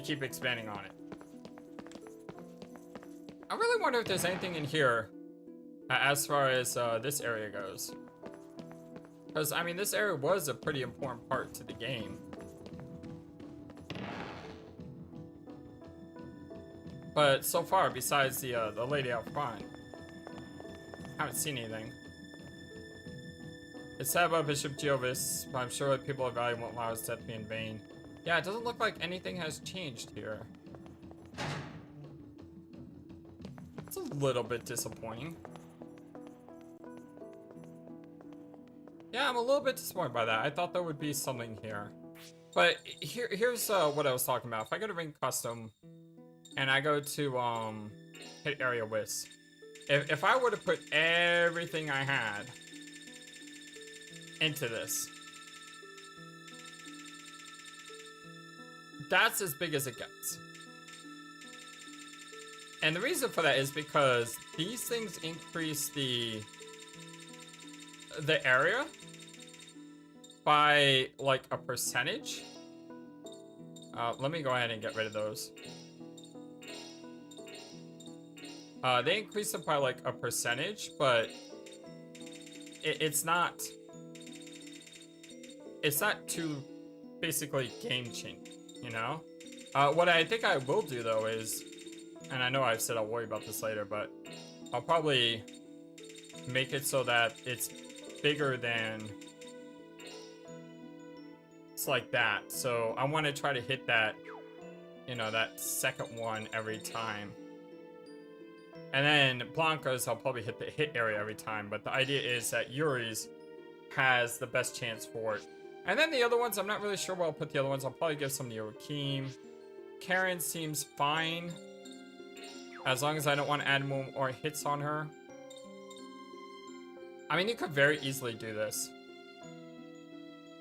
keep expanding on it. I really wonder if there's anything in here as far as this area goes. Because, I mean, this area was a pretty important part to the game. But so far, besides the lady out front, I haven't seen anything. It's sad about Bishop Giovis, but I'm sure that people of value won't allow his death to be in vain. Yeah, it doesn't look like anything has changed here. It's a little bit disappointing. Yeah, I'm a little bit disappointed by that. I thought there would be something here. But here's what I was talking about. If I go to Ring Custom, and I go to hit area Whisk. If I were to put everything I had into this, that's as big as it gets. And the reason for that is because these things increase the area by like a percentage. Let me go ahead and get rid of those. They increase it by like a percentage, but it's not too basically game changing, you know? What I think I will do though is, and I know I've said I'll worry about this later, but I'll probably make it so that it's bigger than, it's like that. So I want to try to hit that, you know, that second one every time. And then Blanca's, I'll probably hit the hit area every time, but the idea is that Yuri's has the best chance for it. And then the other ones, I'm not really sure where I'll put the other ones. I'll probably give some to Joachim. Karen seems fine, as long as I don't want to add more hits on her. I mean, you could very easily do this,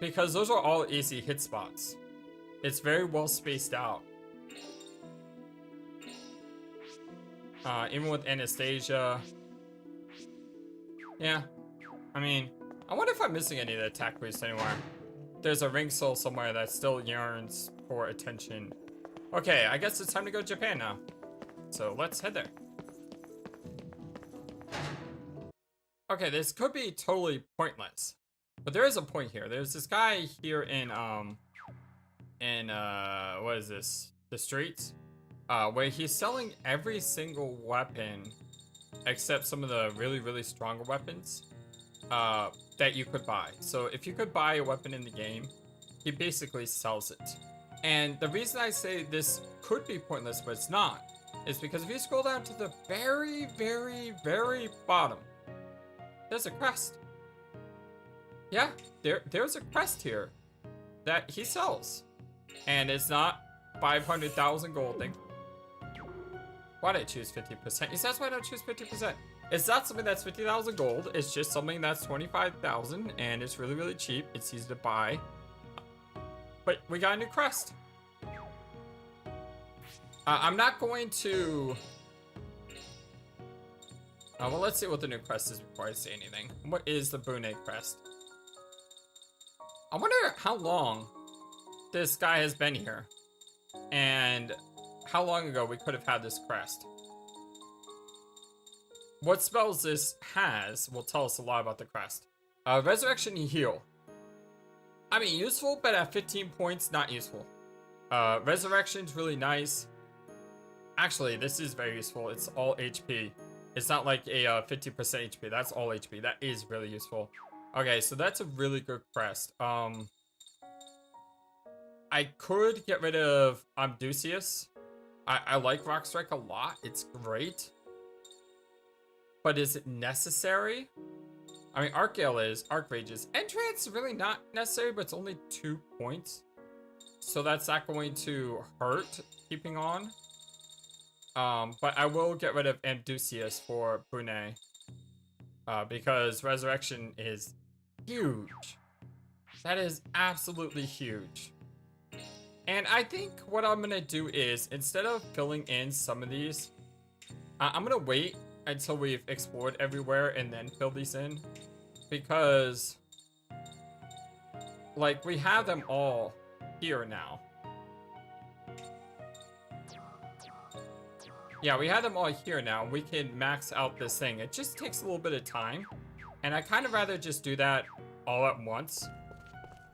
because those are all easy hit spots. It's very well spaced out. Even with Anastasia. Yeah. I mean, I wonder if I'm missing any of the attack boosts anywhere. There's a ring soul somewhere that still yearns for attention. Okay, I guess it's time to go to Japan now. So let's head there. Okay, this could be totally pointless, but there is a point here. There's this guy here in what is this? The streets? Where he's selling every single weapon except some of the really, really stronger weapons that you could buy. So if you could buy a weapon in the game, he basically sells it. And the reason I say this could be pointless, but it's not, is because if you scroll down to the very, very, very bottom, there's a crest. Yeah, there's a crest here that he sells. And it's not 500,000 gold thing. Why did I choose 50%? He says why don't I choose 50%? It's not something that's 50,000 gold. It's just something that's 25,000 and it's really, really cheap. It's easy to buy. But we got a new crest. I'm not going to Well, let's see what the new quest is before I say anything. What is the Bune quest? I wonder how long this guy has been here. And how long ago we could have had this crest. What spells this has will tell us a lot about the crest. Resurrection and heal. I mean, useful, but at 15 points, not useful. Resurrection's really nice. Actually, this is very useful. It's all HP. It's not like a 50% HP. That's all HP. That is really useful. Okay, so that's a really good crest. I could get rid of Amdusius. I like Rock Strike a lot. It's great. But is it necessary? I mean, Arc Gale is, Arc Rage is. Entrance is really not necessary, but it's only 2 points. So that's not going to hurt keeping on. But I will get rid of Amdusius for Bune. Because Resurrection is huge. That is absolutely huge. And I think what I'm gonna do is, instead of filling in some of these, I'm gonna wait until we've explored everywhere and then fill these in. Because, like, we have them all here now. Yeah, we have them all here now. We can max out this thing. It just takes a little bit of time. And I kind of rather just do that all at once.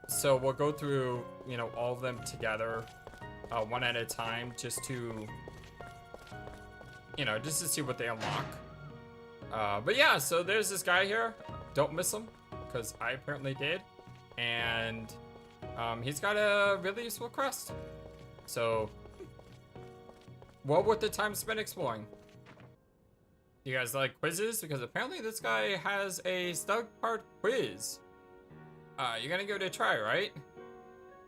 So we'll go through, you know, all of them together, one at a time, just to, you know, just to see what they unlock. But yeah, so there's this guy here. Don't miss him, because I apparently did. And he's got a really useful crest. So, well worth the time spent exploring. You guys like quizzes? Because apparently this guy has a stud card quiz. You're gonna give it a try, right?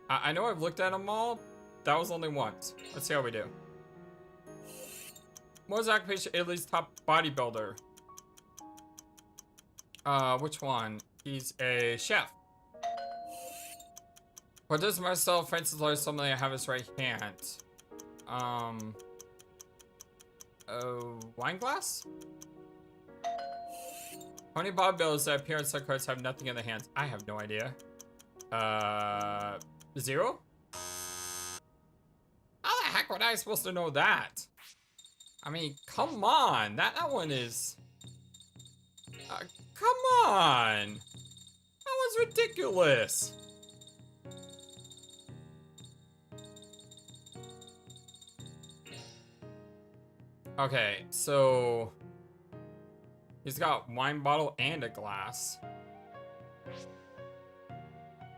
I know I've looked at them all. That was only once. Let's see how we do. What was occupation Italy's top bodybuilder? Which one? He's a chef. What does Marcel Francis Lloyd something I have his right hand? Wine glass? How many bodybuilders that appear in such cards have nothing in their hands? I have no idea. 0? How the heck would I supposed to know that? I mean, come on. That one is... come on. That was ridiculous. Okay, so... he's got wine bottle and a glass.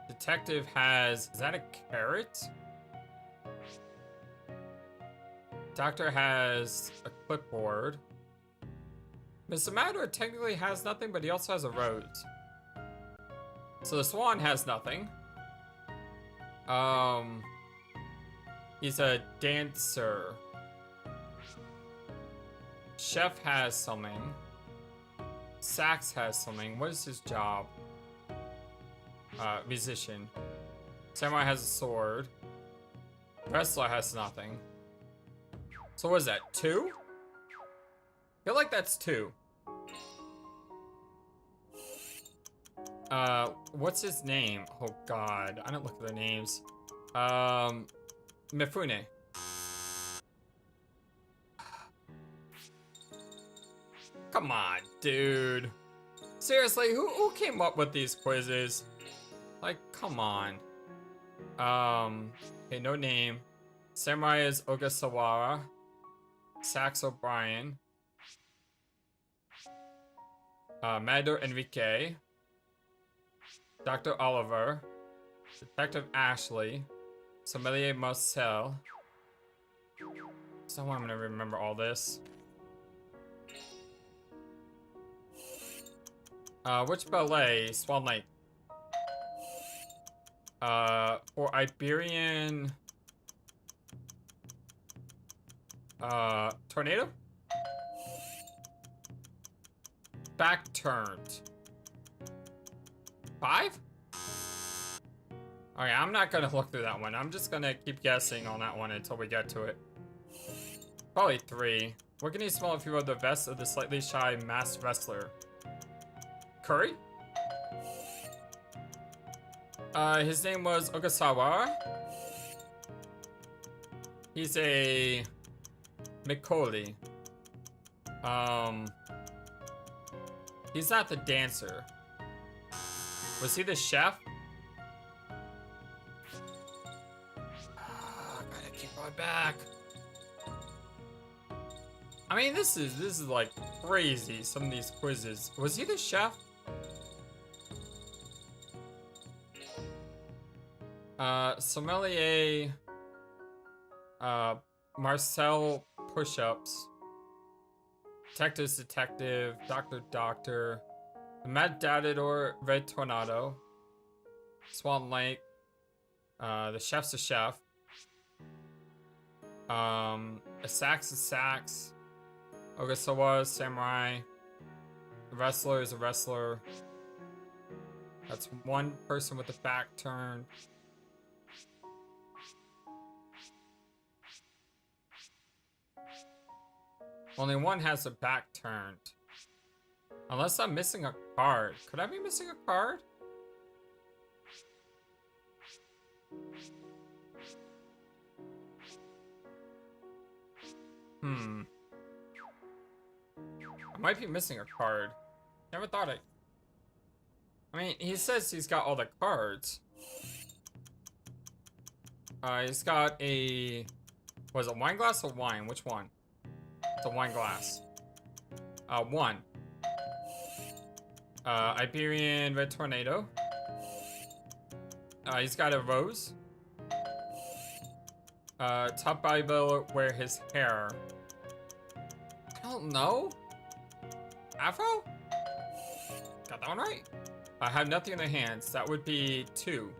Detective has... is that a carrot? Doctor has a clipboard. Mr. Matador technically has nothing, but he also has a rose. So the swan has nothing. He's a dancer. Chef has something. Sax has something. What is his job? Musician. Samurai has a sword. Wrestler has nothing. So what is that? 2? I feel like that's 2. What's his name? Oh god, I don't look at the names. Mifune. Come on, dude. Seriously, who came up with these quizzes? Like, come on. Okay, no name. Samurai is Ogasawara. Sax O'Brien. Matador Enrique. Dr. Oliver. Detective Ashley. Sommelier Marcel. So I'm gonna remember all this. Which ballet? Swan Lake. For Iberian... tornado? Back turned. 5? Okay, I'm not gonna look through that one. I'm just gonna keep guessing on that one until we get to it. Probably 3. What can you smell if you wear the vest of the slightly shy masked wrestler? Curry? His name was Ohsawa. He's a Mikoli. He's not the dancer. Was he the chef? Oh, gotta keep going back. I mean, this is like crazy. Some of these quizzes. Was he the chef? Sommelier. Marcel push-ups. Detective, Doctor, the Mad Dadador, Red Tornado, Swan Lake, the Chef's a Chef, a Sax, Ohsawa, Samurai, the Wrestler is a wrestler. That's one person with the back turned. Only one has a back turned. Unless I'm missing a card. Could I be missing a card? I might be missing a card. Never thought it. I mean, he says he's got all the cards. He's got a... Was it wine glass or wine? Which one? It's a wine glass. 1. Iberian Red Tornado. He's got a rose. Top Bible wear his hair. I don't know. Afro? Got that one right. I have nothing in the hands. That would be 2.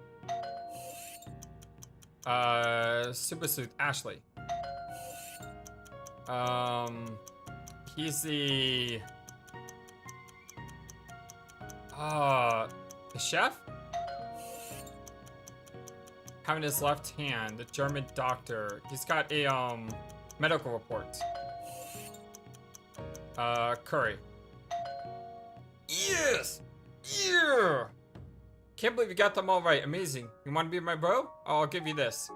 Super Sleuth Ashley. He's the chef? Having his left hand, the German doctor. He's got a, medical report. Curry. Yes! Yeah! Can't believe you got them all right. Amazing. You want to be my bro? I'll give you this.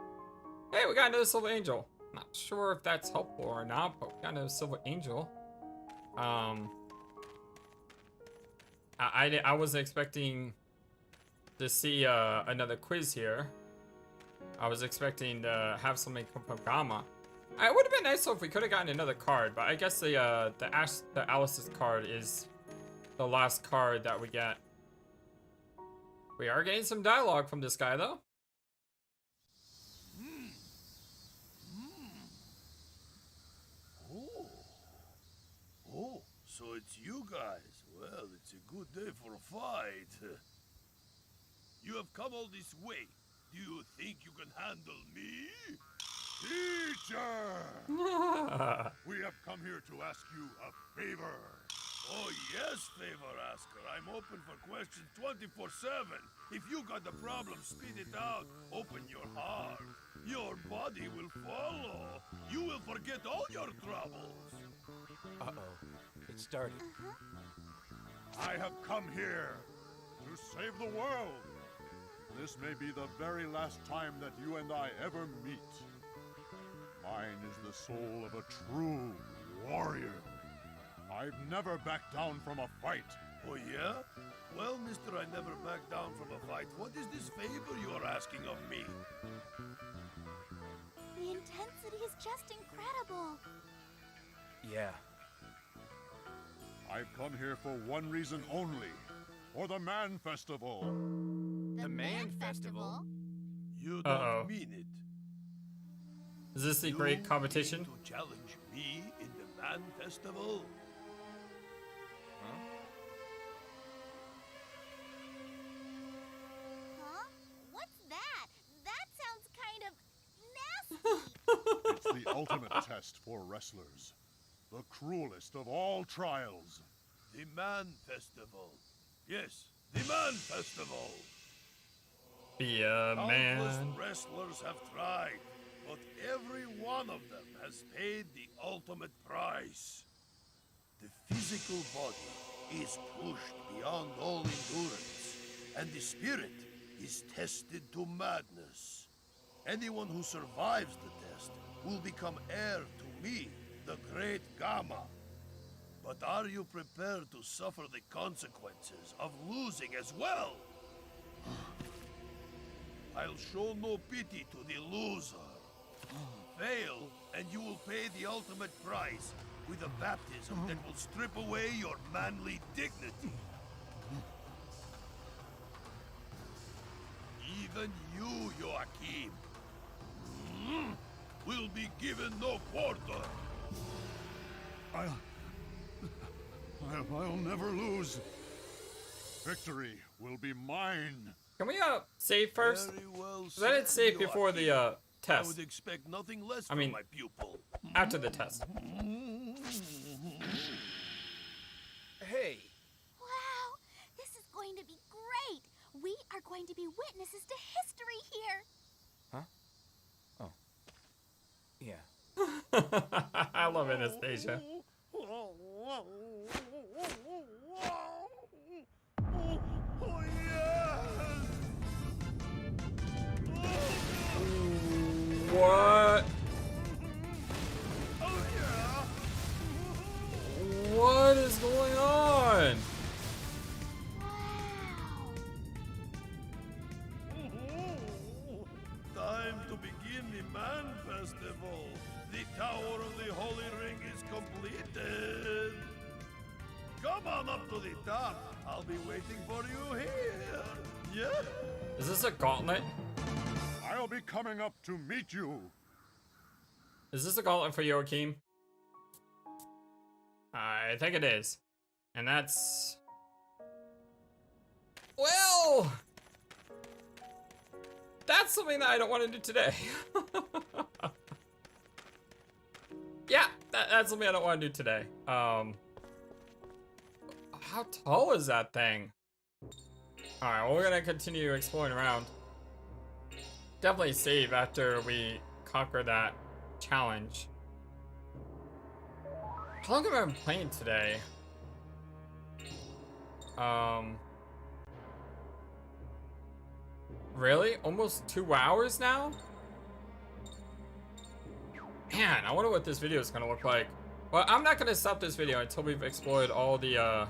Hey, we got another silver angel. Not sure if that's helpful or not, but we got another silver angel. I wasn't expecting to see another quiz here. I was expecting to have something come from Gamma. It would have been nice if we could have gotten another card, but I guess the Alice's card is the last card that we get. We are getting some dialogue from this guy, though. Oh, so it's you guys. Well, it's a good day for a fight. You have come all this way. Do you think you can handle me? Teacher! We have come here to ask you a favor. Oh, yes, favor asker. I'm open for questions 24/7. If you got the problem, spit it out. Open your heart. Your body will follow. You will forget all your troubles. Uh-oh. It started. I have come here to save the world. This may be the very last time that you and I ever meet. Mine is the soul of a true warrior. I've never backed down from a fight. Oh, yeah? Well, mister, I never back down from a fight. What is this favor you are asking of me? The intensity is just incredible. Yeah. I've come here for one reason only. For the Man Festival. The Man Festival? You don't mean it. Is this the great competition? To challenge me in the Man Festival? Huh? What's that? That sounds kind of nasty. It's the ultimate test for wrestlers. The cruelest of all trials. The Man Festival. Yes, the Man Festival. Be a Countless man. wrestlers have tried. but every one of them has paid the ultimate price. The physical body is pushed beyond all endurance, and the spirit is tested to madness. Anyone who survives the test will become heir to me, the Great Gamma. But are you prepared to suffer the consequences of losing as well? I'll show no pity to the loser. Fail, and you will pay the ultimate price with a baptism that will strip away your manly dignity. Even you, Joachim, will be given no quarter. I'll never lose. Victory will be mine. Can we save first? Very well I did said, save before the Joachim. I test. would expect nothing less I from mean- my pupil. After the test. Hey, Wow, this is going to be great. We are going to be witnesses to history here. yeah. I love Anastasia. Oh, yes! What? Oh, yeah! What is going on? Time to begin the Man Festival. The Tower of the Holy Ring is completed. Come on up to the top. I'll be waiting for you here. Yeah? Is this a gauntlet? I'll be coming up to meet you. Is this a gauntlet for Joachim? I think it is. And that's... Well... That's something that I don't want to do today. Yeah, that's something I don't want to do today. How tall is that thing? Alright, well, we're gonna continue exploring around. Definitely save after we conquer that challenge. How long have I been playing today? Really? Almost 2 hours now? Man, I wonder what this video is gonna look like. Well, I'm not gonna stop this video until we've explored all the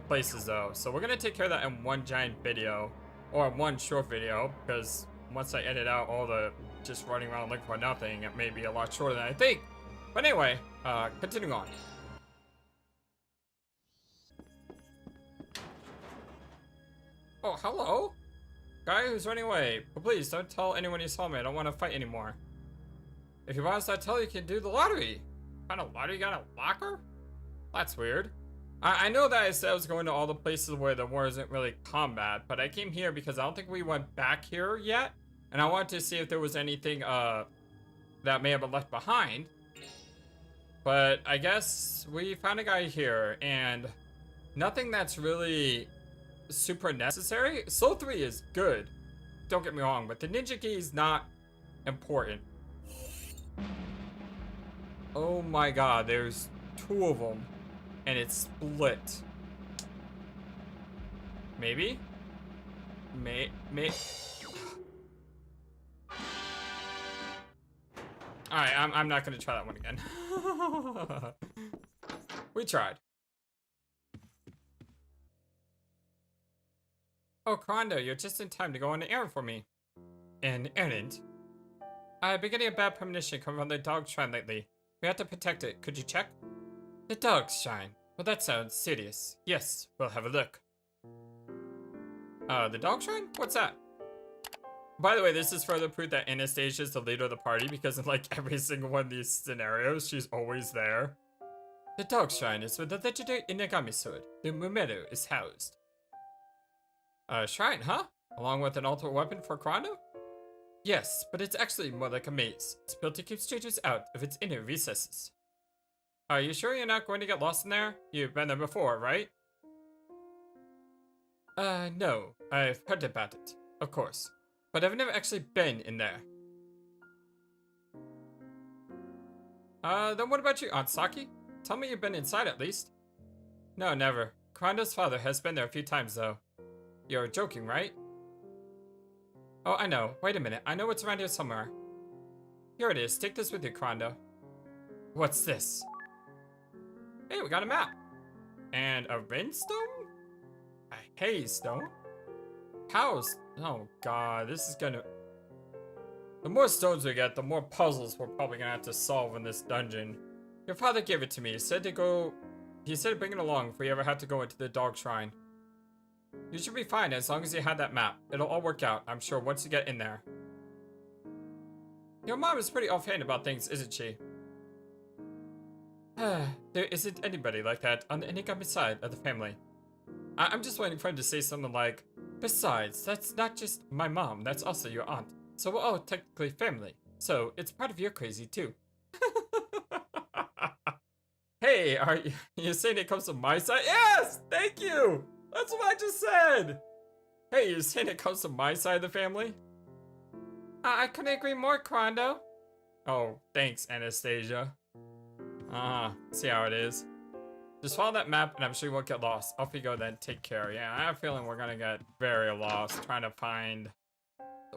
places though. So we're gonna take care of that in one giant video, or one short video, because once I edit out all the just running around looking for nothing, it may be a lot shorter than I think. But anyway, continuing on. Oh, hello? Guy who's running away. But please, don't tell anyone you saw me. I don't want to fight anymore. If you want us to tell you can do the lottery. What kind of lottery? You got a locker? That's weird. I know that I said I was going to all the places where there wasn't really combat, but I came here because I don't think we went back here yet. And I wanted to see if there was anything that may have been left behind. But I guess we found a guy here, and nothing that's really super necessary. Soul 3 is good, don't get me wrong, but the ninja key is not important. Oh my god, there's 2 of them, and it's split. Maybe? May. Alright, I'm not gonna try that one again. We tried. Oh, Kondo, you're just in time to go on an errand for me. An errand? I've been getting a bad premonition coming from the dog shrine lately. We have to protect it. Could you check? The dog shrine? Well, that sounds serious. Yes, we'll have a look. The dog shrine? What's that? By the way, this is further proof that Anastasia is the leader of the party, because in like every single one of these scenarios, she's always there. The dog shrine is where the legendary Inagami sword, the Mumeru, is housed. Shrine, huh? Along with an ultimate weapon for Kondo? Yes, but it's actually more like a maze. It's built to keep strangers out of its inner recesses. Are you sure you're not going to get lost in there? You've been there before, right? No. I've heard about it, of course. But I've never actually been in there. Then what about you, Aunt Saki? Tell me you've been inside at least. No, never. Krondo's father has been there a few times, though. You're joking, right? Oh, I know. Wait a minute. I know it's around here somewhere. Here it is. Take this with you, Krondo. What's this? Hey, we got a map. And a Renstone? A Haystone? House? Oh, God. This is gonna... The more stones we get, the more puzzles we're probably gonna have to solve in this dungeon. Your father gave it to me. He said to bring it along if we ever had to go into the dog shrine. You should be fine as long as you had that map. It'll all work out, I'm sure, once you get in there. Your mom is pretty offhand about things, isn't she? There isn't anybody like that on the Inigami side of the family. I'm just waiting for him to say something like, besides, that's not just my mom, that's also your aunt. So we're all technically family. So it's part of your crazy too. Hey, are you saying it comes from my side? Yes! Thank you! That's what I just said! Hey, you're saying it comes from my side of the family? I couldn't agree more, Krondo. Oh, thanks, Anastasia. See how it is. Just follow that map and I'm sure you won't get lost. Off you go then, take care. Yeah, I have a feeling we're gonna get very lost trying to find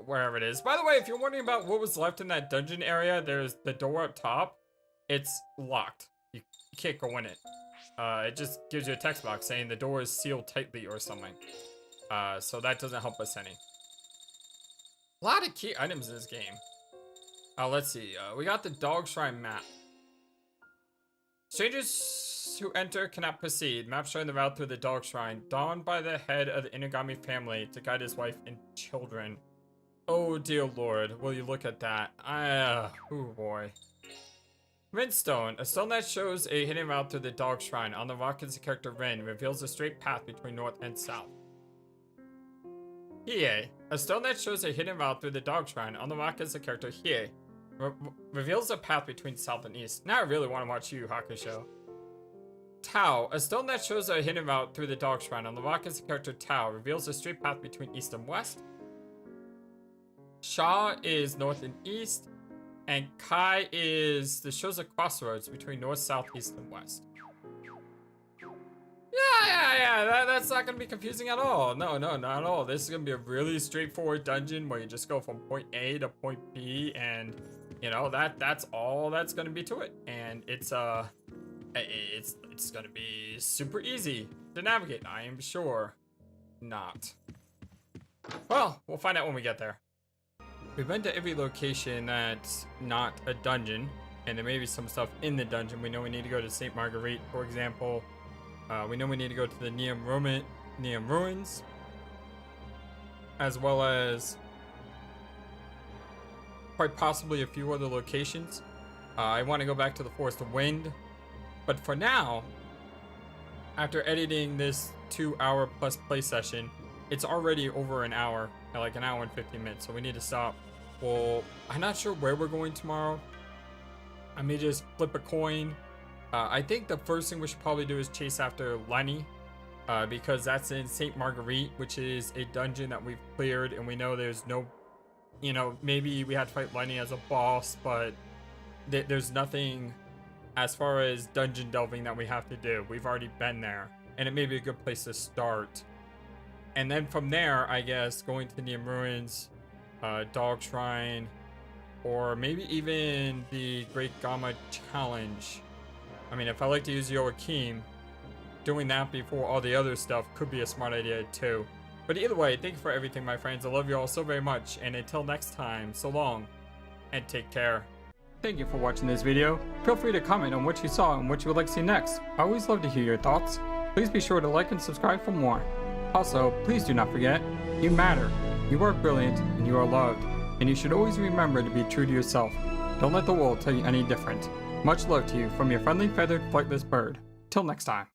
wherever it is. By the way, if you're wondering about what was left in that dungeon area, there's the door up top. It's locked. You can't go in it. It just gives you a text box saying the door is sealed tightly or something. So that doesn't help us any. A lot of key items in this game. Let's see. We got the dog shrine map. Strangers who enter cannot proceed. Map showing the route through the dog shrine. Donned by the head of the Inugami family to guide his wife and children. Oh dear lord, will you look at that? Oh boy. Rinstone, a stone that shows a hidden route through the dog shrine. On the rock is the character Rin, reveals a straight path between north and south. Hie, a stone that shows a hidden route through the dog shrine. On the rock is the character Hie, reveals a path between south and east. Now I really want to watch Yu Yu Hakusho. Tao, a stone that shows a hidden route through the dog shrine. On the rock is the character Tao, reveals a straight path between east and west. Sha is north and east. And Kai is the shows a crossroads between north, south, east, and west. Yeah. That's not gonna be confusing at all. No, not at all. This is gonna be a really straightforward dungeon where you just go from point A to point B, and you know that's all that's gonna be to it. And it's gonna be super easy to navigate. I am sure. Not. Well, we'll find out when we get there. We've been to every location that's not a dungeon, and there may be some stuff in the dungeon. We know we need to go to St. Marguerite, for example. We know we need to go to the Neum Ruins, as well as quite possibly a few other locations. I want to go back to the Forest of Wind, but for now, after editing this 2-hour plus play session, it's already over an hour, like an hour and 15 minutes, so we need to stop. Well, I'm not sure where we're going tomorrow. I may just flip a coin. I think the first thing we should probably do is chase after Lenny, because that's in St. Marguerite, which is a dungeon that we've cleared, and we know there's no, you know, maybe we had to fight Lenny as a boss, but there's nothing as far as dungeon delving that we have to do. We've already been there, and it may be a good place to start. And then from there, I guess, going to the Neum Ruins, Dog Shrine, or maybe even the Great Gamma Challenge. I mean, if I like to use Joachim, doing that before all the other stuff could be a smart idea too. But either way, thank you for everything, my friends. I love you all so very much, and until next time, so long, and take care. Thank you for watching this video. Feel free to comment on what you saw and what you would like to see next. I always love to hear your thoughts. Please be sure to like and subscribe for more. Also, please do not forget, you matter, you are brilliant, and you are loved. And you should always remember to be true to yourself. Don't let the world tell you any different. Much love to you from your friendly feathered flightless bird. Till next time.